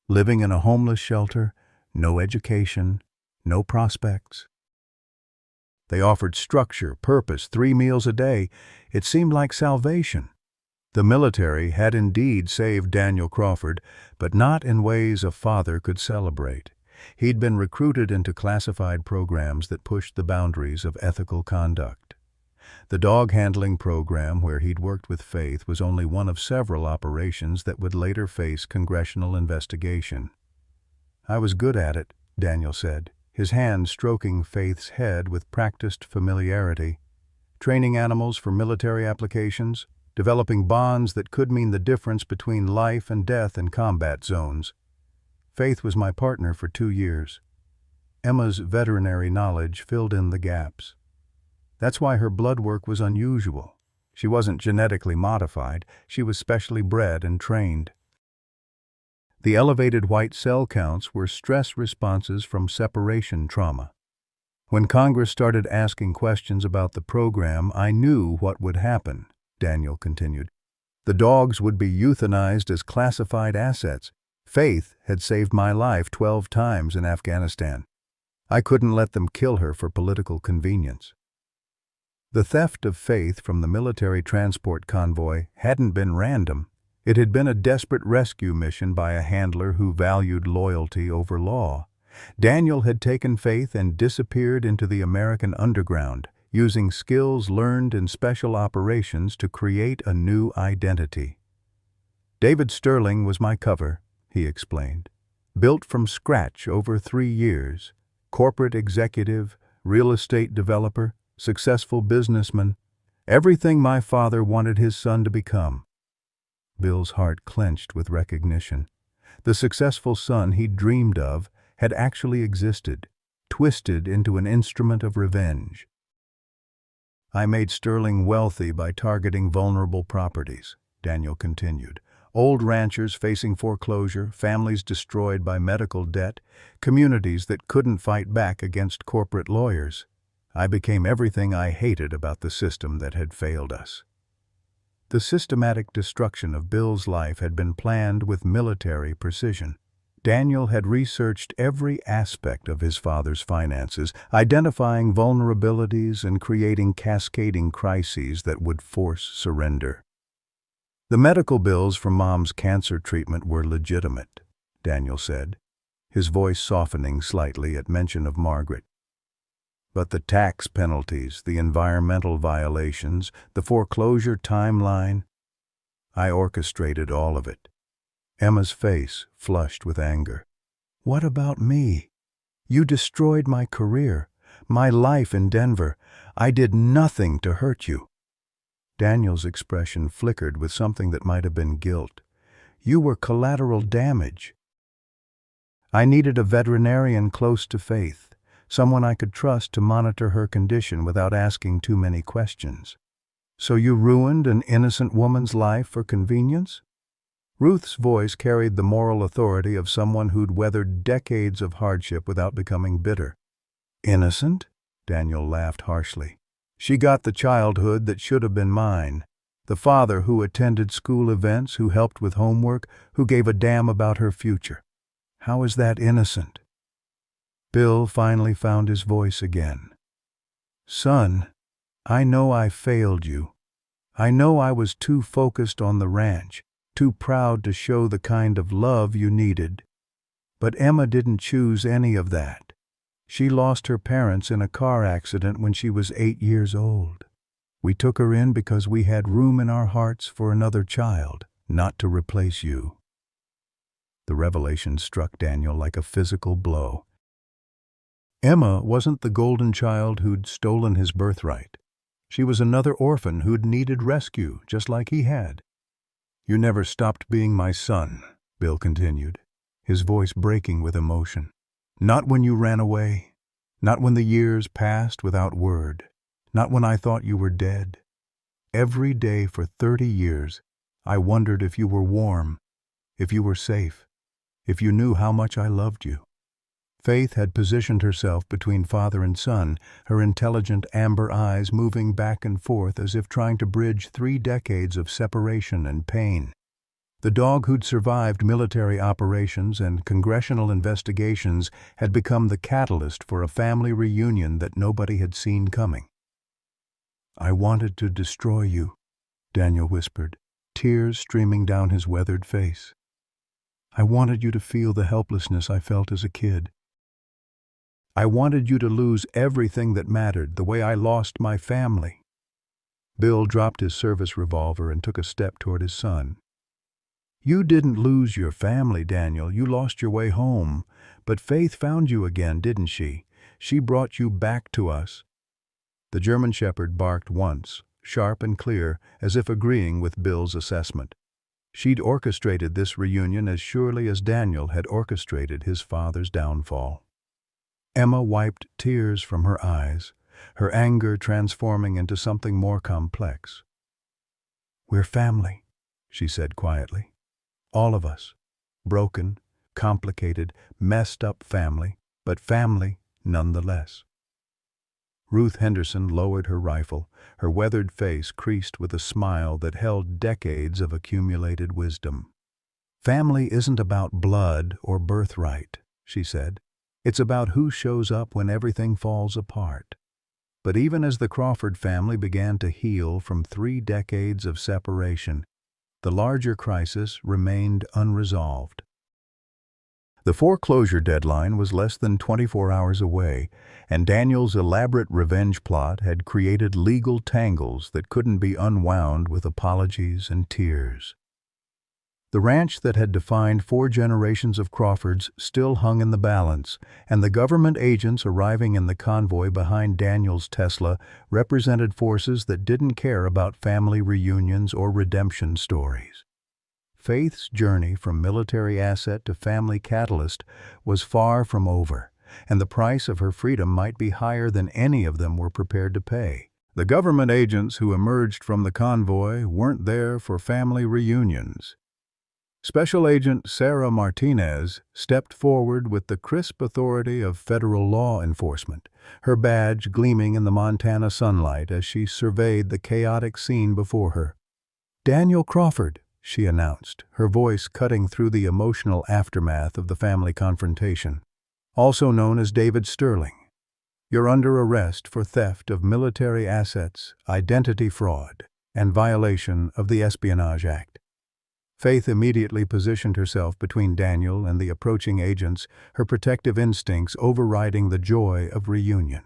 S1: "Living in a homeless shelter, no education, no prospects. They offered structure, purpose, 3 meals a day. It seemed like salvation." The military had indeed saved Daniel Crawford, but not in ways a father could celebrate. He'd been recruited into classified programs that pushed the boundaries of ethical conduct. The dog handling program where he'd worked with Faith was only one of several operations that would later face congressional investigation. "I was good at it," Daniel said, his hand stroking Faith's head with practiced familiarity. "Training animals for military applications, developing bonds that could mean the difference between life and death in combat zones. Faith was my partner for 2 years. Emma's veterinary knowledge filled in the gaps. That's why her blood work was unusual. She wasn't genetically modified, she was specially bred and trained. The elevated white cell counts were stress responses from separation trauma. When Congress started asking questions about the program, I knew what would happen, Daniel continued. The dogs would be euthanized as classified assets. Faith had saved my life 12 times in Afghanistan. I couldn't let them kill her for political convenience. The theft of Faith from the military transport convoy hadn't been random. It had been a desperate rescue mission by a handler who valued loyalty over law. Daniel had taken Faith and disappeared into the American underground, using skills learned in special operations to create a new identity. David Sterling was my cover, he explained. Built from scratch over 3 years. Corporate executive, real estate developer, successful businessman. Everything my father wanted his son to become. Bill's heart clenched with recognition. The successful son he'd dreamed of had actually existed, twisted into an instrument of revenge. I made Sterling wealthy by targeting vulnerable properties, Daniel continued. Old ranchers facing foreclosure, families destroyed by medical debt, communities that couldn't fight back against corporate lawyers. I became everything I hated about the system that had failed us. The systematic destruction of Bill's life had been planned with military precision. Daniel had researched every aspect of his father's finances, identifying vulnerabilities and creating cascading crises that would force surrender. The medical bills for Mom's cancer treatment were legitimate, Daniel said, his voice softening slightly at mention of Margaret. But the tax penalties, the environmental violations, the foreclosure timeline, I orchestrated all of it. Emma's face flushed with anger. What about me? You destroyed my career, my life in Denver. I did nothing to hurt you. Daniel's expression flickered with something that might have been guilt. You were collateral damage. I needed a veterinarian close to Faith, someone I could trust to monitor her condition without asking too many questions. So you ruined an innocent woman's life for convenience? Ruth's voice carried the moral authority of someone who'd weathered decades of hardship without becoming bitter. Innocent? Daniel laughed harshly. She got the childhood that should have been mine. The father who attended school events, who helped with homework, who gave a damn about her future. How is that innocent? Bill finally found his voice again. Son, I know I failed you. I know I was too focused on the ranch, too proud to show the kind of love you needed. But Emma didn't choose any of that. She lost her parents in a car accident when she was 8 years old. We took her in because we had room in our hearts for another child, not to replace you. The revelation struck Daniel like a physical blow. Emma wasn't the golden child who'd stolen his birthright. She was another orphan who'd needed rescue, just like he had. You never stopped being my son, Bill continued, his voice breaking with emotion. Not when you ran away, not when the years passed without word, not when I thought you were dead. Every day for 30 years, I wondered if you were warm, if you were safe, if you knew how much I loved you. Faith had positioned herself between father and son, her intelligent amber eyes moving back and forth as if trying to bridge 3 decades of separation and pain. The dog who'd survived military operations and congressional investigations had become the catalyst for a family reunion that nobody had seen coming. I wanted to destroy you, Daniel whispered, tears streaming down his weathered face. I wanted you to feel the helplessness I felt as a kid. I wanted you to lose everything that mattered, the way I lost my family. Bill dropped his service revolver and took a step toward his son. You didn't lose your family, Daniel. You lost your way home. But Faith found you again, didn't she? She brought you back to us. The German Shepherd barked once, sharp and clear, as if agreeing with Bill's assessment. She'd orchestrated this reunion as surely as Daniel had orchestrated his father's downfall. Emma wiped tears from her eyes, her anger transforming into something more complex. "We're family," she said quietly. "All of us. Broken, complicated, messed up family, but family nonetheless." Ruth Henderson lowered her rifle, her weathered face creased with a smile that held decades of accumulated wisdom. "Family isn't about blood or birthright," she said. "It's about who shows up when everything falls apart." But even as the Crawford family began to heal from 3 decades of separation, the larger crisis remained unresolved. The foreclosure deadline was less than 24 hours away, and Daniel's elaborate revenge plot had created legal tangles that couldn't be unwound with apologies and tears. The ranch that had defined 4 generations of Crawfords still hung in the balance, and the government agents arriving in the convoy behind Daniel's Tesla represented forces that didn't care about family reunions or redemption stories. Faith's journey from military asset to family catalyst was far from over, and the price of her freedom might be higher than any of them were prepared to pay. The government agents who emerged from the convoy weren't there for family reunions. Special Agent Sarah Martinez stepped forward with the crisp authority of federal law enforcement, her badge gleaming in the Montana sunlight as she surveyed the chaotic scene before her. "Daniel Crawford," she announced, her voice cutting through the emotional aftermath of the family confrontation. "Also known as David Sterling. You're under arrest for theft of military assets, identity fraud, and violation of the Espionage Act." Faith immediately positioned herself between Daniel and the approaching agents, her protective instincts overriding the joy of reunion.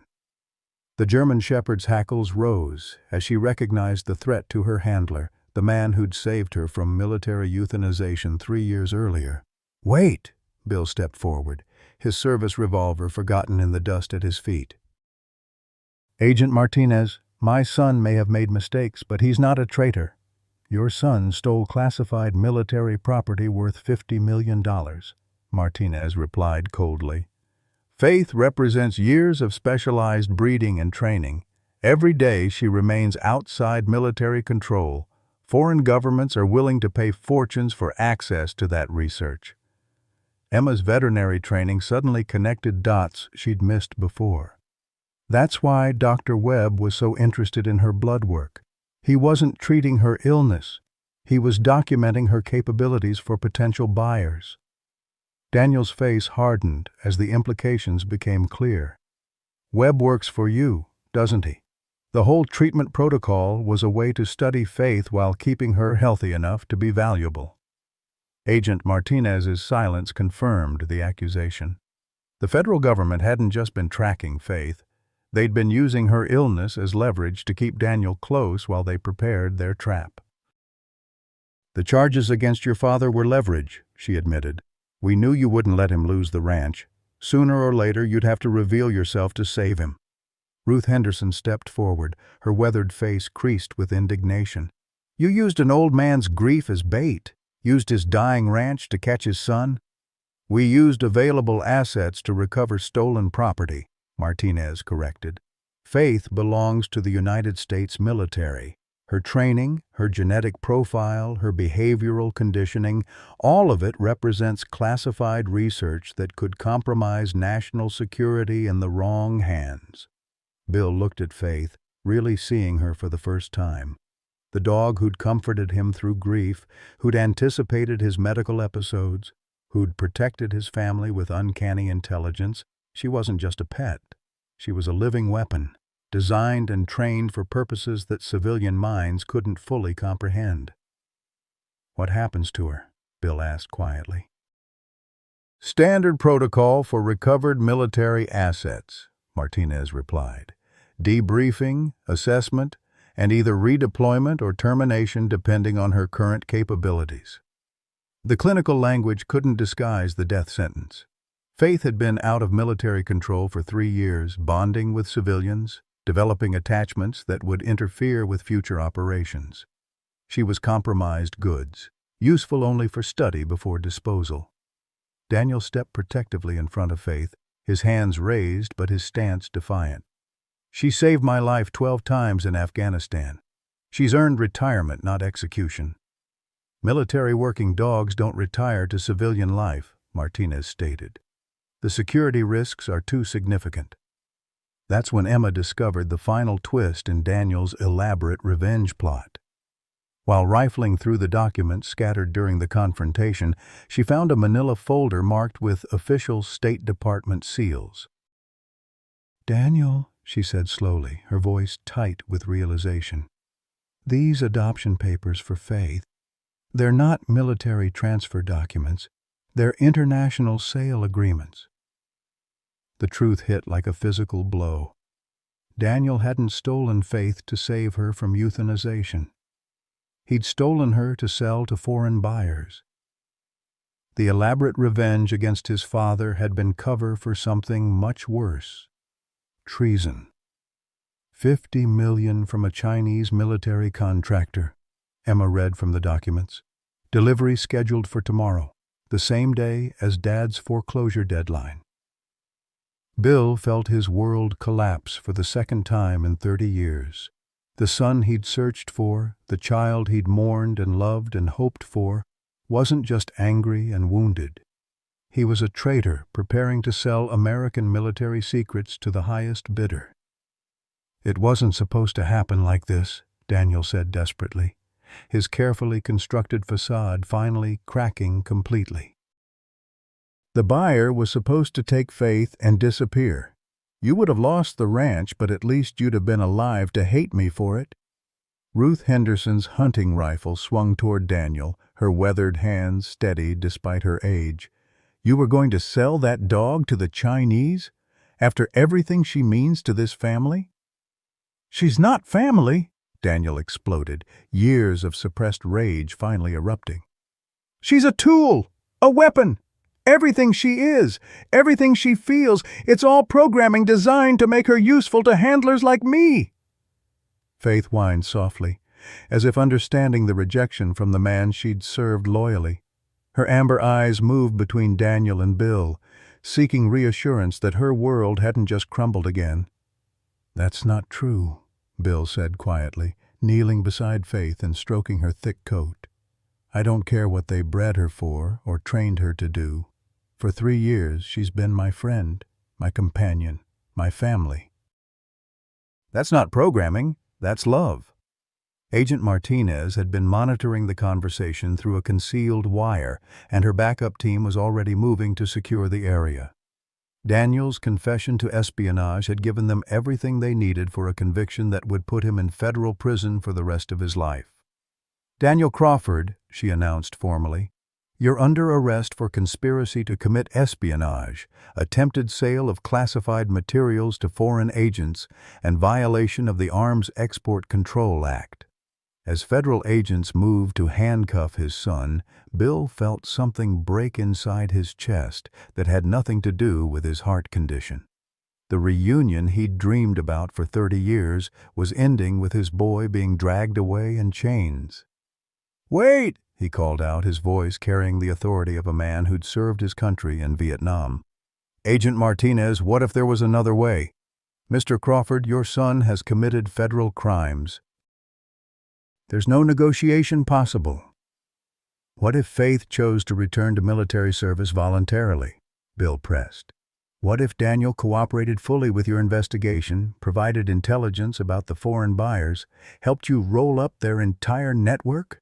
S1: The German shepherd's hackles rose as she recognized the threat to her handler, the man who'd saved her from military euthanization 3 years earlier. "Wait!" Bill stepped forward, his service revolver forgotten in the dust at his feet. "Agent Martinez, my son may have made mistakes, but he's not a traitor. Your son stole classified military property worth $50 million, Martinez replied coldly. "Faith represents years of specialized breeding and training. Every day she remains outside military control. Foreign governments are willing to pay fortunes for access to that research." Emma's veterinary training suddenly connected dots she'd missed before. That's why Dr. Webb was so interested in her blood work. He wasn't treating her illness. He was documenting her capabilities for potential buyers. Daniel's face hardened as the implications became clear. "Webb works for you, doesn't he?" The whole treatment protocol was a way to study Faith while keeping her healthy enough to be valuable. Agent Martinez's silence confirmed the accusation. The federal government hadn't just been tracking Faith. They'd been using her illness as leverage to keep Daniel close while they prepared their trap. "The charges against your father were leverage," she admitted. "We knew you wouldn't let him lose the ranch. Sooner or later you'd have to reveal yourself to save him." Ruth Henderson stepped forward, her weathered face creased with indignation. "You used an old man's grief as bait, used his dying ranch to catch his son." "We used available assets to recover stolen property," Martinez corrected. "Faith belongs to the United States military. Her training, her genetic profile, her behavioral conditioning, all of it represents classified research that could compromise national security in the wrong hands." Bill looked at Faith, really seeing her for the first time. The dog who'd comforted him through grief, who'd anticipated his medical episodes, who'd protected his family with uncanny intelligence. She wasn't just a pet. She was a living weapon, designed and trained for purposes that civilian minds couldn't fully comprehend. "What happens to her?" Bill asked quietly. "Standard protocol for recovered military assets," Martinez replied. "Debriefing, assessment, and either redeployment or termination depending on her current capabilities." The clinical language couldn't disguise the death sentence. Faith had been out of military control for 3 years, bonding with civilians, developing attachments that would interfere with future operations. She was compromised goods, useful only for study before disposal. Daniel stepped protectively in front of Faith, his hands raised but his stance defiant. She saved my life 12 times in Afghanistan. She's earned retirement, not execution. Military working dogs don't retire to civilian life, Martinez stated. The security risks are too significant. That's when Emma discovered the final twist in Daniel's elaborate revenge plot. While rifling through the documents scattered during the confrontation, she found a manila folder marked with official State Department seals. "Daniel," she said slowly, her voice tight with realization, "these adoption papers for Faith, they're not military transfer documents. They're international sale agreements." The truth hit like a physical blow. Daniel hadn't stolen Faith to save her from euthanization. He'd stolen her to sell to foreign buyers. The elaborate revenge against his father had been cover for something much worse: treason. 50 million from a Chinese military contractor, Emma read from the documents. Delivery scheduled for tomorrow, the same day as Dad's foreclosure deadline. Bill felt his world collapse for the second time in 30 years. The son he'd searched for, the child he'd mourned and loved and hoped for, wasn't just angry and wounded. He was a traitor preparing to sell American military secrets to the highest bidder. "It wasn't supposed to happen like this," Daniel said desperately, his carefully constructed facade finally cracking completely. "The buyer was supposed to take Faith and disappear. You would have lost the ranch, but at least you'd have been alive to hate me for it." Ruth Henderson's hunting rifle swung toward Daniel, her weathered hands steady despite her age. "You were going to sell that dog to the Chinese? After everything she means to this family?" "She's not family," Daniel exploded, years of suppressed rage finally erupting. "She's a tool, a weapon. Everything she is, everything she feels, it's all programming designed to make her useful to handlers like me." Faith whined softly, as if understanding the rejection from the man she'd served loyally. Her amber eyes moved between Daniel and Bill, seeking reassurance that her world hadn't just crumbled again. "That's not true," Bill said quietly, kneeling beside Faith and stroking her thick coat. "I don't care what they bred her for or trained her to do. For 3 years she's been my friend, my companion, my family." "That's not programming, that's love." Agent Martinez had been monitoring the conversation through a concealed wire, and her backup team was already moving to secure the area. Daniel's confession to espionage had given them everything they needed for a conviction that would put him in federal prison for the rest of his life. "Daniel Crawford," she announced formally, "you're under arrest for conspiracy to commit espionage, attempted sale of classified materials to foreign agents, and violation of the Arms Export Control Act." As federal agents moved to handcuff his son, Bill felt something break inside his chest that had nothing to do with his heart condition. The reunion he'd dreamed about for 30 years was ending with his boy being dragged away in chains. "Wait!" he called out, his voice carrying the authority of a man who'd served his country in Vietnam. "Agent Martinez, what if there was another way? Mr. Crawford, your son has committed federal crimes. There's no negotiation possible." "What if Faith chose to return to military service voluntarily?" Bill pressed. "What if Daniel cooperated fully with your investigation, provided intelligence about the foreign buyers, helped you roll up their entire network?"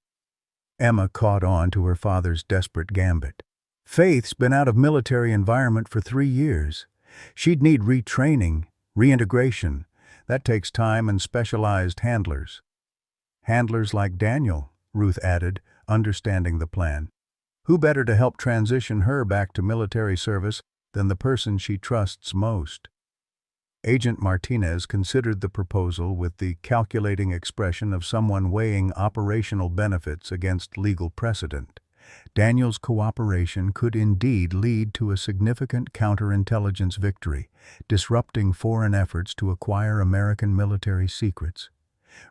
S1: Emma caught on to her father's desperate gambit. "Faith's been out of military environment for 3 years. She'd need retraining, reintegration. That takes time and specialized handlers." "Handlers like Daniel," Ruth added, understanding the plan. "Who better to help transition her back to military service than the person she trusts most?" Agent Martinez considered the proposal with the calculating expression of someone weighing operational benefits against legal precedent. Daniel's cooperation could indeed lead to a significant counterintelligence victory, disrupting foreign efforts to acquire American military secrets.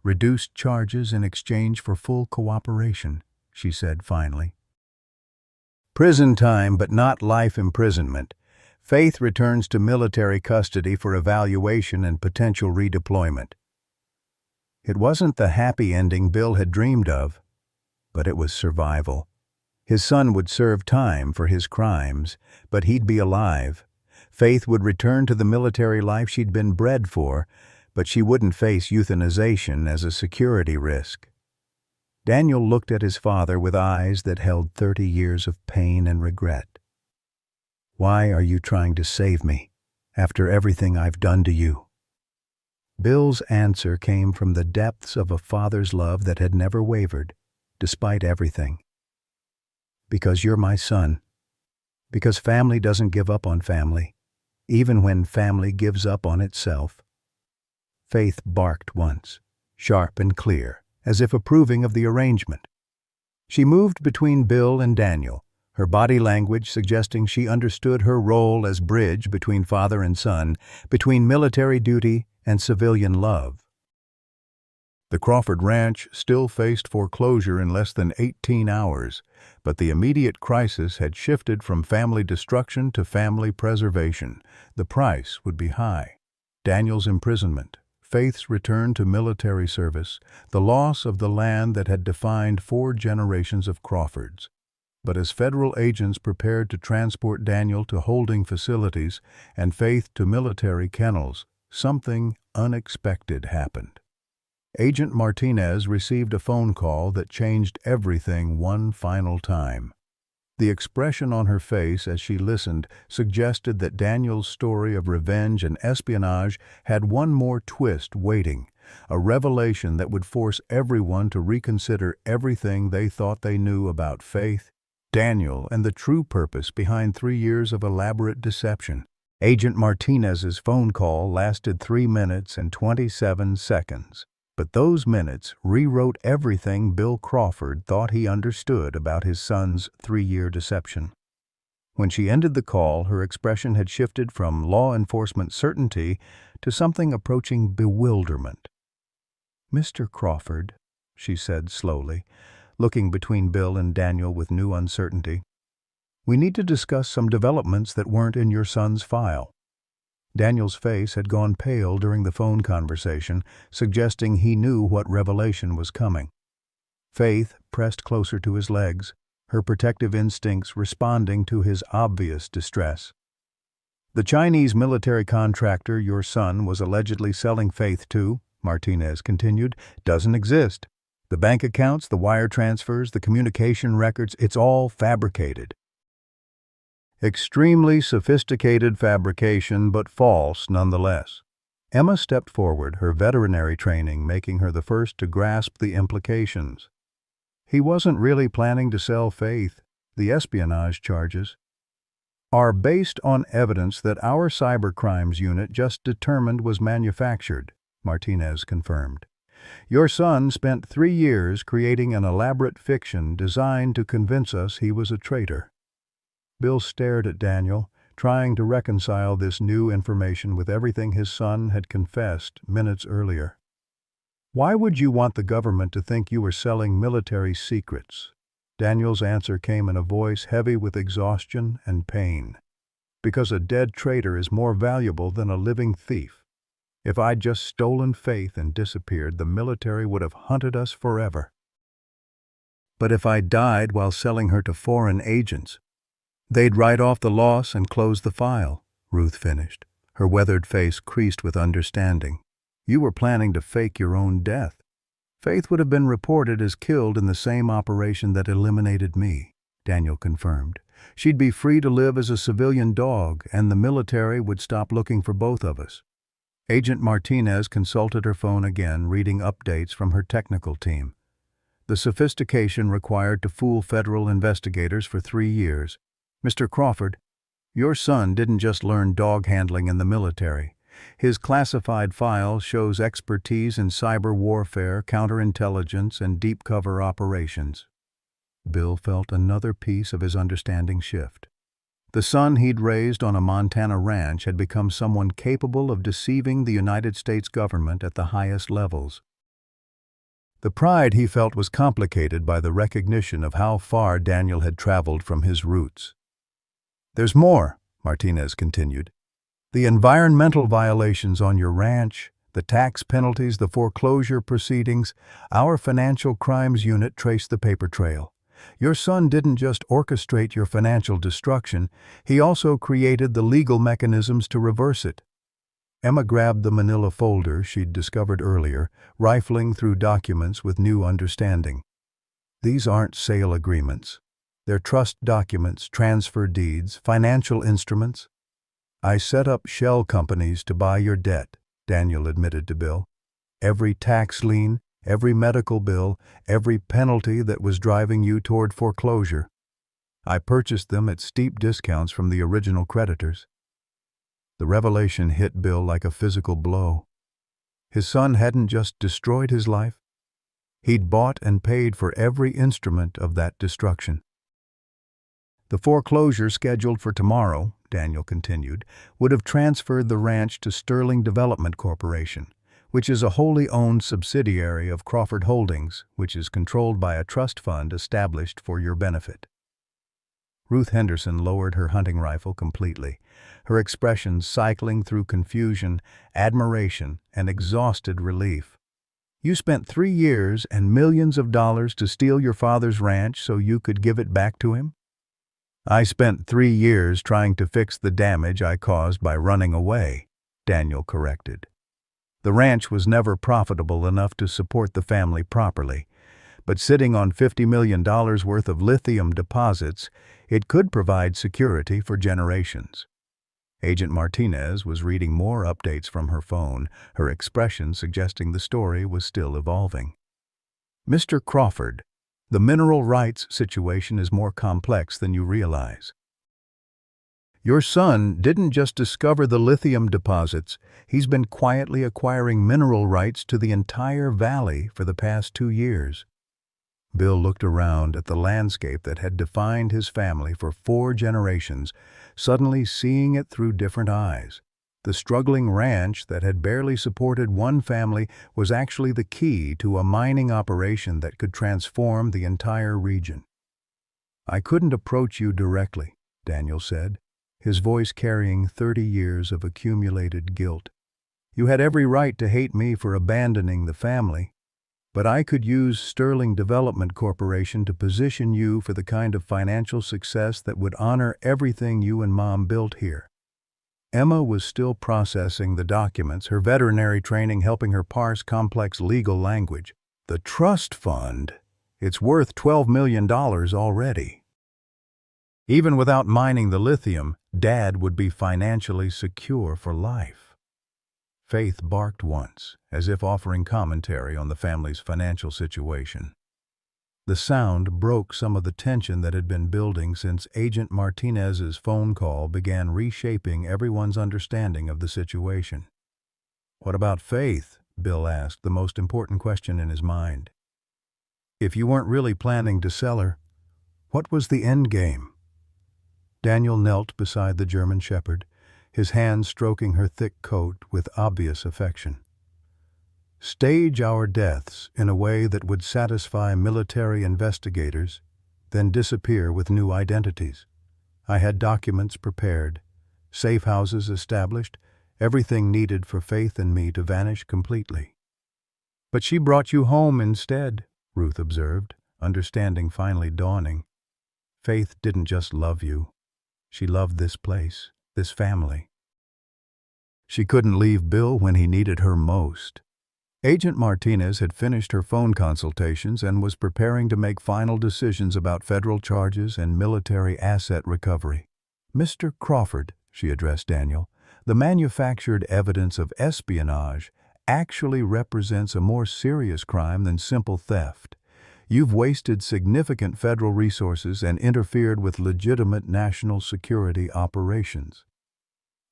S1: Reduced charges in exchange for full cooperation. she said finally. Prison time, but not life imprisonment. Faith returns to military custody for evaluation and potential redeployment. It wasn't the happy ending Bill had dreamed of, but it was survival. His son would serve time for his crimes, but he'd be alive. Faith would return to the military life she'd been bred for, but she wouldn't face euthanization as a security risk. Daniel looked at his father with eyes that held 30 years of pain and regret. "Why are you trying to save me, after everything I've done to you?" Bill's answer came from the depths of a father's love that had never wavered, despite everything. "Because you're my son. Because family doesn't give up on family, even when family gives up on itself." Faith barked once, sharp and clear, as if approving of the arrangement. She moved between Bill and Daniel, her body language suggesting she understood her role as bridge between father and son, between military duty and civilian love. The Crawford Ranch still faced foreclosure in less than 18 hours, but the immediate crisis had shifted from family destruction to family preservation. The price would be high. Daniel's imprisonment, Faith's return to military service, the loss of the land that had defined 4 generations of Crawfords. But as federal agents prepared to transport Daniel to holding facilities and Faith to military kennels, something unexpected happened. Agent Martinez received a phone call that changed everything one final time. The expression on her face as she listened suggested that Daniel's story of revenge and espionage had one more twist waiting, a revelation that would force everyone to reconsider everything they thought they knew about Faith, Daniel, and the true purpose behind 3 years of elaborate deception. Agent Martinez's phone call lasted 3 minutes and 27 seconds. But those minutes rewrote everything Bill Crawford thought he understood about his son's 3-year deception. When she ended the call, her expression had shifted from law enforcement certainty to something approaching bewilderment. "Mr. Crawford," she said slowly, looking between Bill and Daniel with new uncertainty, "we need to discuss some developments that weren't in your son's file." Daniel's face had gone pale during the phone conversation, suggesting he knew what revelation was coming. Faith pressed closer to his legs, her protective instincts responding to his obvious distress. "The Chinese military contractor your son was allegedly selling Faith to," Martinez continued, "doesn't exist. The bank accounts, the wire transfers, the communication records, it's all fabricated." Extremely sophisticated fabrication, but false nonetheless. Emma stepped forward, her veterinary training making her the first to grasp the implications. "He wasn't really planning to sell Faith. The espionage charges are based on evidence that our cybercrimes unit just determined was manufactured," Martinez confirmed. "Your son spent 3 years creating an elaborate fiction designed to convince us he was a traitor." Bill stared at Daniel, trying to reconcile this new information with everything his son had confessed minutes earlier. "Why would you want the government to think you were selling military secrets?" Daniel's answer came in a voice heavy with exhaustion and pain. "Because a dead traitor is more valuable than a living thief. If I'd just stolen Faith and disappeared, the military would have hunted us forever. But if I died while selling her to foreign agents, they'd write off the loss and close the file," Ruth finished, her weathered face creased with understanding. "You were planning to fake your own death. Faith would have been reported as killed in the same operation that eliminated me," Daniel confirmed. "She'd be free to live as a civilian dog, and the military would stop looking for both of us." Agent Martinez consulted her phone again, reading updates from her technical team. The sophistication required to fool federal investigators for 3 years. "Mr. Crawford, your son didn't just learn dog handling in the military. His classified file shows expertise in cyber warfare, counterintelligence, and deep cover operations." Bill felt another piece of his understanding shift. The son he'd raised on a Montana ranch had become someone capable of deceiving the United States government at the highest levels. The pride he felt was complicated by the recognition of how far Daniel had traveled from his roots. "There's more," Martinez continued. "The environmental violations on your ranch, the tax penalties, the foreclosure proceedings, our financial crimes unit traced the paper trail. Your son didn't just orchestrate your financial destruction, he also created the legal mechanisms to reverse it." Emma grabbed the manila folder she'd discovered earlier, rifling through documents with new understanding. "These aren't sale agreements. They're trust documents, transfer deeds, financial instruments. I set up shell companies to buy your debt," Daniel admitted to Bill. "Every tax lien, every medical bill, every penalty that was driving you toward foreclosure. I purchased them at steep discounts from the original creditors." The revelation hit Bill like a physical blow. His son hadn't just destroyed his life. He'd bought and paid for every instrument of that destruction. "The foreclosure scheduled for tomorrow," Daniel continued, "would have transferred the ranch to Sterling Development Corporation, which is a wholly owned subsidiary of Crawford Holdings, which is controlled by a trust fund established for your benefit." Ruth Henderson lowered her hunting rifle completely, her expression cycling through confusion, admiration, and exhausted relief. "You spent 3 years and millions of dollars to steal your father's ranch so you could give it back to him?" "I spent 3 years trying to fix the damage I caused by running away," Daniel corrected. "The ranch was never profitable enough to support the family properly, but sitting on $50 million worth of lithium deposits, it could provide security for generations." Agent Martinez was reading more updates from her phone, her expression suggesting the story was still evolving. "Mr. Crawford, the mineral rights situation is more complex than you realize. Your son didn't just discover the lithium deposits, he's been quietly acquiring mineral rights to the entire valley for the past 2 years." Bill looked around at the landscape that had defined his family for 4 generations, suddenly seeing it through different eyes. The struggling ranch that had barely supported one family was actually the key to a mining operation that could transform the entire region. "I couldn't approach you directly," Daniel said, his voice carrying 30 years of accumulated guilt. "You had every right to hate me for abandoning the family. But I could use Sterling Development Corporation to position you for the kind of financial success that would honor everything you and Mom built here." Emma was still processing the documents, her veterinary training helping her parse complex legal language. "The trust fund? It's worth $12 million already. Even without mining the lithium, Dad would be financially secure for life." Faith barked once, as if offering commentary on the family's financial situation. The sound broke some of the tension that had been building since Agent Martinez's phone call began reshaping everyone's understanding of the situation. "What about Faith?" Bill asked, the most important question in his mind. "If you weren't really planning to sell her, what was the end game?" Daniel knelt beside the German Shepherd, his hand stroking her thick coat with obvious affection. "Stage our deaths in a way that would satisfy military investigators, then disappear with new identities. I had documents prepared, safe houses established, everything needed for Faith and me to vanish completely." "But she brought you home instead," Ruth observed, understanding finally dawning. "Faith didn't just love you. She loved this place, this family. She couldn't leave Bill when he needed her most." Agent Martinez had finished her phone consultations and was preparing to make final decisions about federal charges and military asset recovery. "Mr. Crawford," she addressed Daniel, "the manufactured evidence of espionage actually represents a more serious crime than simple theft. You've wasted significant federal resources and interfered with legitimate national security operations."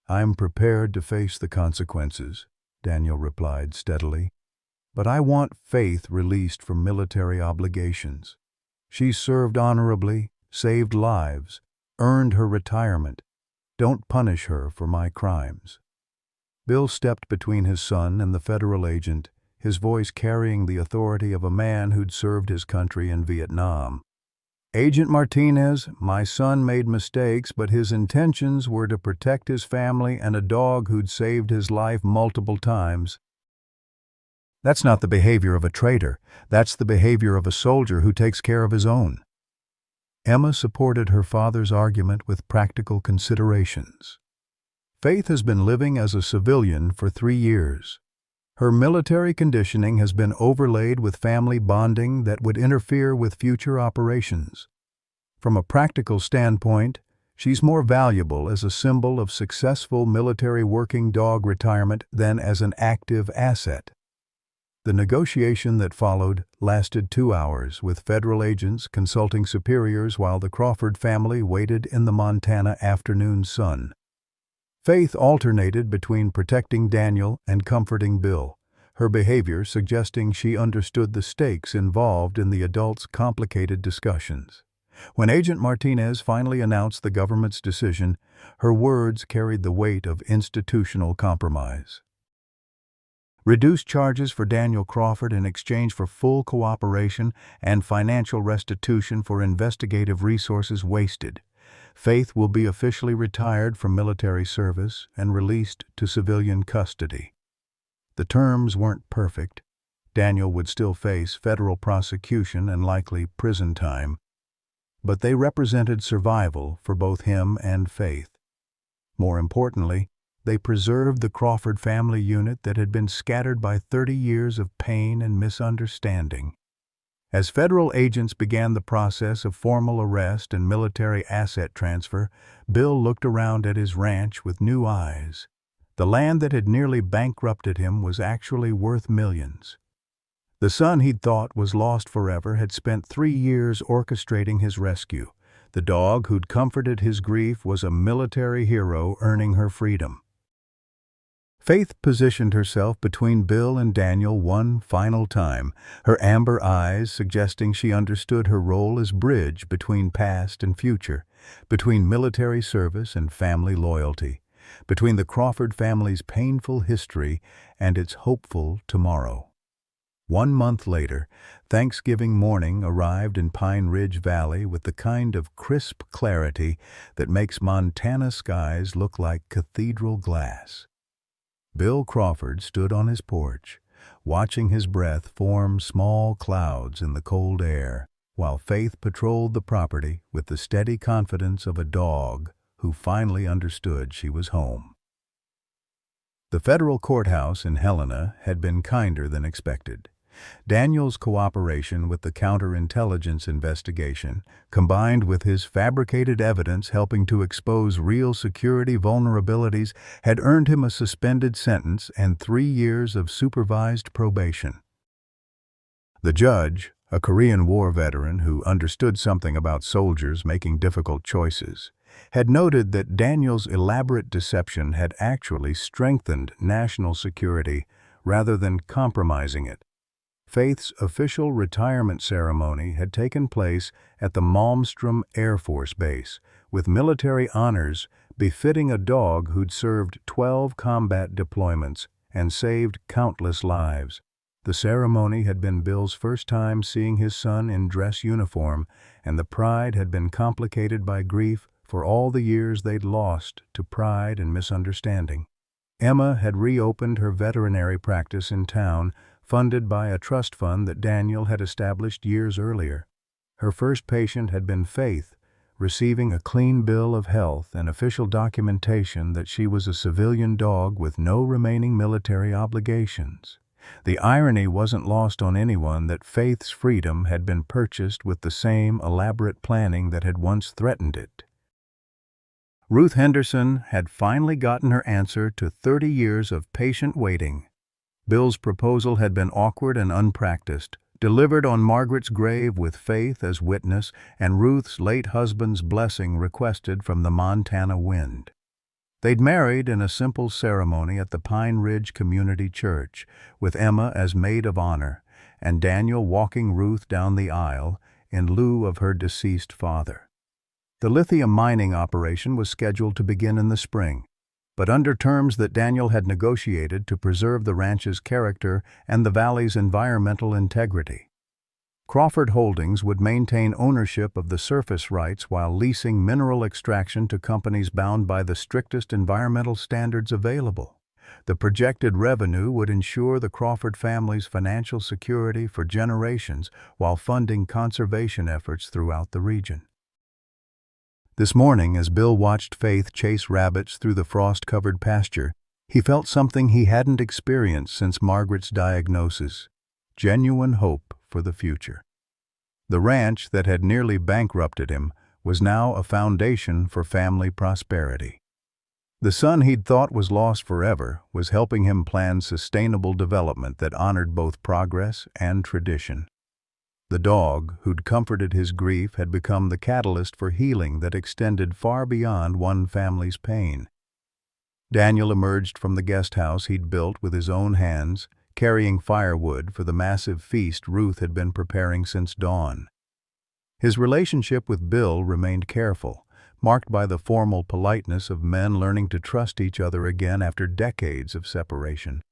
S1: "I'm prepared to face the consequences," Daniel replied steadily. "But I want Faith released from military obligations. She served honorably, saved lives, earned her retirement. Don't punish her for my crimes." Bill stepped between his son and the federal agent, his voice carrying the authority of a man who'd served his country in Vietnam. "Agent Martinez, my son made mistakes, but his intentions were to protect his family and a dog who'd saved his life multiple times." "That's not the behavior of a traitor. That's the behavior of a soldier who takes care of his own." Emma supported her father's argument with practical considerations. Faith has been living as a civilian for 3 years. Her military conditioning has been overlaid with family bonding that would interfere with future operations. From a practical standpoint, she's more valuable as a symbol of successful military working dog retirement than as an active asset. The negotiation that followed lasted 2 hours, with federal agents consulting superiors while the Crawford family waited in the Montana afternoon sun. Faith alternated between protecting Daniel and comforting Bill, her behavior suggesting she understood the stakes involved in the adults' complicated discussions. When Agent Martinez finally announced the government's decision, her words carried the weight of institutional compromise. Reduced charges for Daniel Crawford in exchange for full cooperation and financial restitution for investigative resources wasted. Faith will be officially retired from military service and released to civilian custody. The terms weren't perfect. Daniel would still face federal prosecution and likely prison time, but they represented survival for both him and Faith. More importantly, they preserved the Crawford family unit that had been scattered by 30 years of pain and misunderstanding. As federal agents began the process of formal arrest and military asset transfer, Bill looked around at his ranch with new eyes. The land that had nearly bankrupted him was actually worth millions. The son he'd thought was lost forever had spent 3 years orchestrating his rescue. The dog who'd comforted his grief was a military hero earning her freedom. Faith positioned herself between Bill and Daniel one final time, her amber eyes suggesting she understood her role as bridge between past and future, between military service and family loyalty, between the Crawford family's painful history and its hopeful tomorrow. 1 month later, Thanksgiving morning arrived in Pine Ridge Valley with the kind of crisp clarity that makes Montana skies look like cathedral glass. Bill Crawford stood on his porch, watching his breath form small clouds in the cold air, while Faith patrolled the property with the steady confidence of a dog who finally understood she was home. The federal courthouse in Helena had been kinder than expected. Daniel's cooperation with the counterintelligence investigation, combined with his fabricated evidence helping to expose real security vulnerabilities, had earned him a suspended sentence and 3 years of supervised probation. The judge, a Korean War veteran who understood something about soldiers making difficult choices, had noted that Daniel's elaborate deception had actually strengthened national security rather than compromising it. Faith's official retirement ceremony had taken place at the Malmstrom Air Force Base, with military honors befitting a dog who'd served 12 combat deployments and saved countless lives. The ceremony had been Bill's first time seeing his son in dress uniform, and the pride had been complicated by grief for all the years they'd lost to pride and misunderstanding. Emma had reopened her veterinary practice in town, funded by a trust fund that Daniel had established years earlier. Her first patient had been Faith, receiving a clean bill of health and official documentation that she was a civilian dog with no remaining military obligations. The irony wasn't lost on anyone that Faith's freedom had been purchased with the same elaborate planning that had once threatened it. Ruth Henderson had finally gotten her answer to 30 years of patient waiting. Bill's proposal had been awkward and unpracticed, delivered on Margaret's grave with Faith as witness and Ruth's late husband's blessing requested from the Montana wind. They'd married in a simple ceremony at the Pine Ridge Community Church, with Emma as maid of honor, and Daniel walking Ruth down the aisle in lieu of her deceased father. The lithium mining operation was scheduled to begin in the spring. but under terms that Daniel had negotiated to preserve the ranch's character and the valley's environmental integrity. Crawford Holdings would maintain ownership of the surface rights while leasing mineral extraction to companies bound by the strictest environmental standards available. The projected revenue would ensure the Crawford family's financial security for generations while funding conservation efforts throughout the region. This morning, as Bill watched Faith chase rabbits through the frost-covered pasture, he felt something he hadn't experienced since Margaret's diagnosis: genuine hope for the future. The ranch that had nearly bankrupted him was now a foundation for family prosperity. The son he'd thought was lost forever was helping him plan sustainable development that honored both progress and tradition. The dog, who'd comforted his grief, had become the catalyst for healing that extended far beyond one family's pain. Daniel emerged from the guest house he'd built with his own hands, carrying firewood for the massive feast Ruth had been preparing since dawn. His relationship with Bill remained careful, marked by the formal politeness of men learning to trust each other again after decades of separation.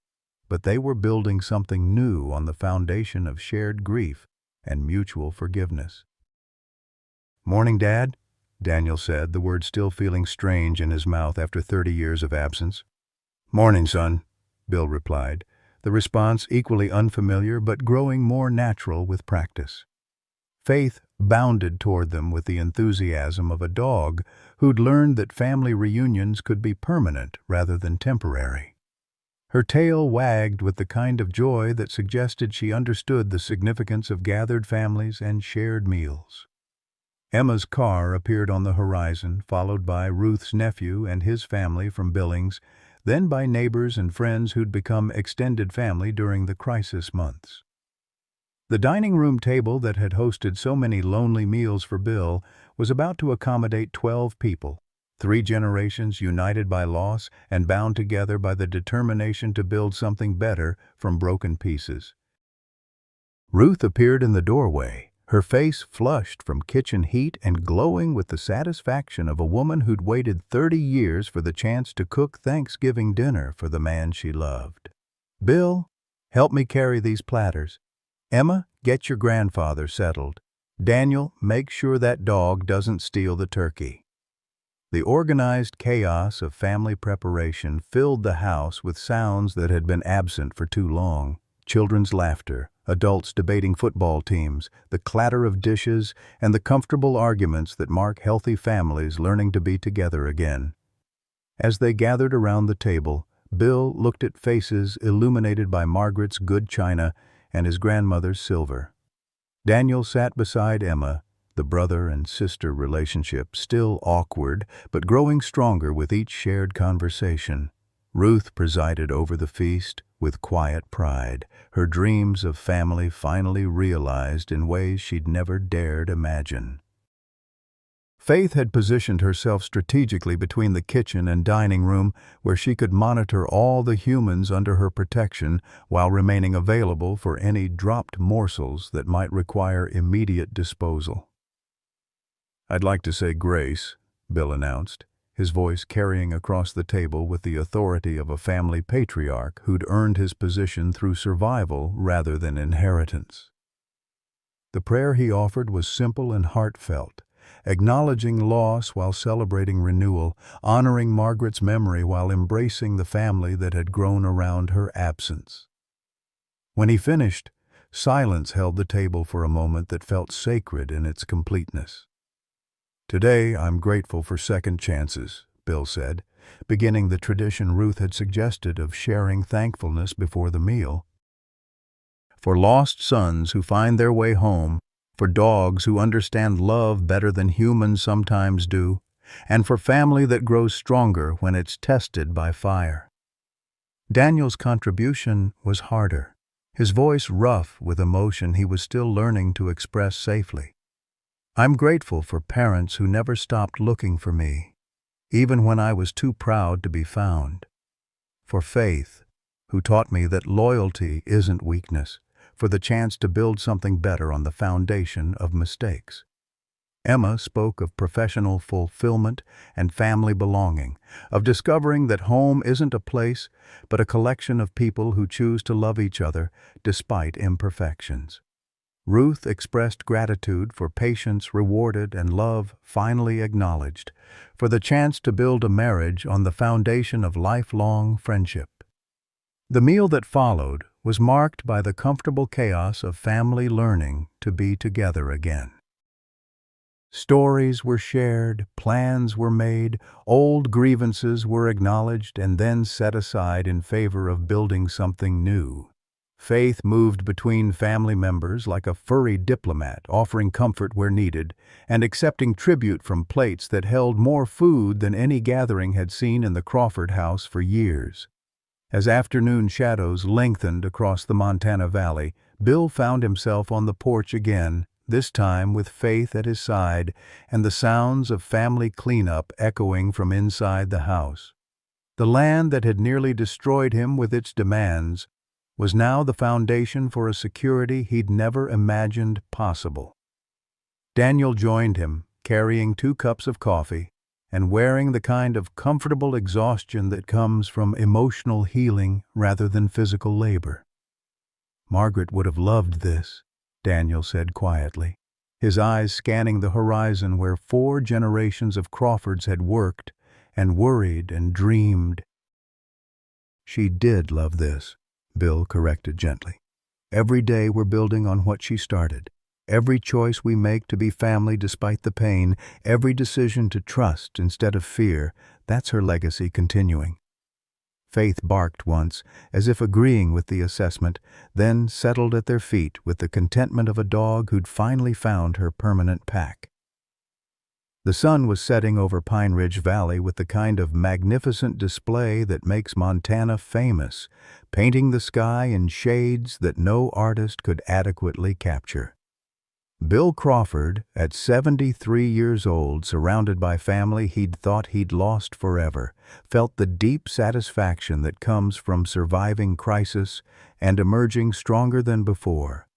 S1: But they were building something new on the foundation of shared grief and mutual forgiveness. "Morning, Dad," Daniel said, the words still feeling strange in his mouth after 30 years of absence. "Morning, son," Bill replied, the response equally unfamiliar but growing more natural with practice. Faith bounded toward them with the enthusiasm of a dog who'd learned that family reunions could be permanent rather than temporary. Her tail wagged with the kind of joy that suggested she understood the significance of gathered families and shared meals. Emma's car appeared on the horizon, followed by Ruth's nephew and his family from Billings, then by neighbors and friends who'd become extended family during the crisis months. The dining room table that had hosted so many lonely meals for Bill was about to accommodate 12 people, 3 generations united by loss and bound together by the determination to build something better from broken pieces. Ruth appeared in the doorway, her face flushed from kitchen heat and glowing with the satisfaction of a woman who'd waited 30 years for the chance to cook Thanksgiving dinner for the man she loved. "Bill, help me carry these platters. Emma, get your grandfather settled. Daniel, make sure that dog doesn't steal the turkey." The organized chaos of family preparation filled the house with sounds that had been absent for too long. Children's laughter, adults debating football teams, the clatter of dishes, and the comfortable arguments that mark healthy families learning to be together again. As they gathered around the table, Bill looked at faces illuminated by Margaret's good china and his grandmother's silver. Daniel sat beside Emma, the brother and sister relationship still awkward but growing stronger with each shared conversation. Ruth presided over the feast with quiet pride, her dreams of family finally realized in ways she'd never dared imagine. Faith had positioned herself strategically between the kitchen and dining room where she could monitor all the humans under her protection while remaining available for any dropped morsels that might require immediate disposal. "I'd like to say grace," Bill announced, his voice carrying across the table with the authority of a family patriarch who'd earned his position through survival rather than inheritance. The prayer he offered was simple and heartfelt, acknowledging loss while celebrating renewal, honoring Margaret's memory while embracing the family that had grown around her absence. When he finished, silence held the table for a moment that felt sacred in its completeness. "Today, I'm grateful for second chances," Bill said, beginning the tradition Ruth had suggested of sharing thankfulness before the meal. "For lost sons who find their way home, for dogs who understand love better than humans sometimes do, and for family that grows stronger when it's tested by fire." Daniel's contribution was harder, his voice rough with emotion he was still learning to express safely. "I'm grateful for parents who never stopped looking for me, even when I was too proud to be found. For Faith, who taught me that loyalty isn't weakness, for the chance to build something better on the foundation of mistakes. Emma spoke of professional fulfillment and family belonging, of discovering that home isn't a place, but a collection of people who choose to love each other despite imperfections. Ruth expressed gratitude for patience rewarded and love finally acknowledged, for the chance to build a marriage on the foundation of lifelong friendship. The meal that followed was marked by the comfortable chaos of family learning to be together again. Stories were shared, plans were made, old grievances were acknowledged and then set aside in favor of building something new. Faith moved between family members like a furry diplomat, offering comfort where needed, and accepting tribute from plates that held more food than any gathering had seen in the Crawford house for years. As afternoon shadows lengthened across the Montana Valley, Bill found himself on the porch again, this time with Faith at his side and the sounds of family cleanup echoing from inside the house. The land that had nearly destroyed him with its demands was now the foundation for a security he'd never imagined possible. Daniel joined him, carrying 2 cups of coffee and wearing the kind of comfortable exhaustion that comes from emotional healing rather than physical labor. "Margaret would have loved this," Daniel said quietly, his eyes scanning the horizon where 4 generations of Crawfords had worked and worried and dreamed. "She did love this," Bill corrected gently. "Every day we're building on what she started. Every choice we make to be family despite the pain, every decision to trust instead of fear, that's her legacy continuing." Faith barked once, as if agreeing with the assessment, then settled at their feet with the contentment of a dog who'd finally found her permanent pack. The sun was setting over Pine Ridge Valley with the kind of magnificent display that makes Montana famous, painting the sky in shades that no artist could adequately capture. Bill Crawford, at 73 years old, surrounded by family he'd thought he'd lost forever, felt the deep satisfaction that comes from surviving crisis and emerging stronger than before.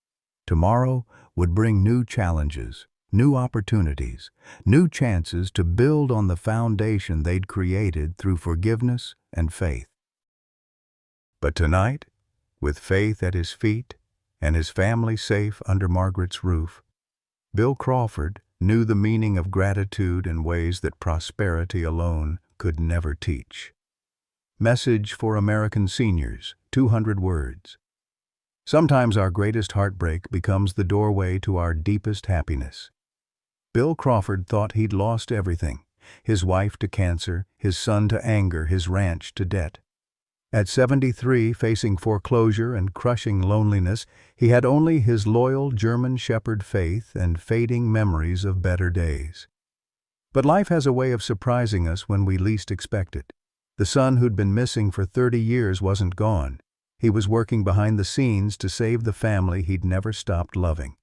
S1: Tomorrow would bring new challenges, new opportunities, new chances to build on the foundation they'd created through forgiveness and faith. But tonight, with Faith at his feet and his family safe under Margaret's roof, Bill Crawford knew the meaning of gratitude in ways that prosperity alone could never teach. Message for American seniors, 200 words. Sometimes our greatest heartbreak becomes the doorway to our deepest happiness. Bill Crawford thought he'd lost everything, his wife to cancer, his son to anger, his ranch to debt. At 73, facing foreclosure and crushing loneliness, he had only his loyal German Shepherd Faith and fading memories of better days. But life has a way of surprising us when we least expect it. The son who'd been missing for 30 years wasn't gone. He was working behind the scenes to save the family he'd never stopped loving.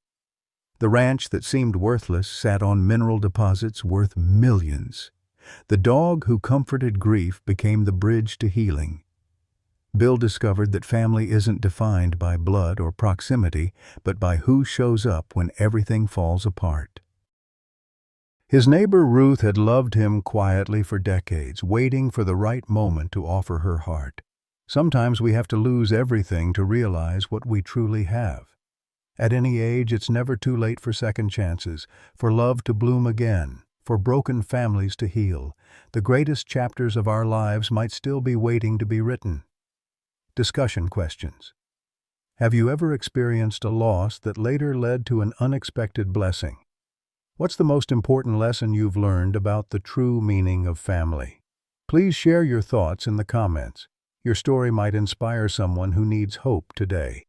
S1: The ranch that seemed worthless sat on mineral deposits worth millions. The dog who comforted grief became the bridge to healing. Bill discovered that family isn't defined by blood or proximity, but by who shows up when everything falls apart. His neighbor Ruth had loved him quietly for decades, waiting for the right moment to offer her heart. Sometimes we have to lose everything to realize what we truly have. At any age, it's never too late for second chances, for love to bloom again, for broken families to heal. The greatest chapters of our lives might still be waiting to be written. Discussion questions. Have you ever experienced a loss that later led to an unexpected blessing? What's the most important lesson you've learned about the true meaning of family? Please share your thoughts in the comments. Your story might inspire someone who needs hope today.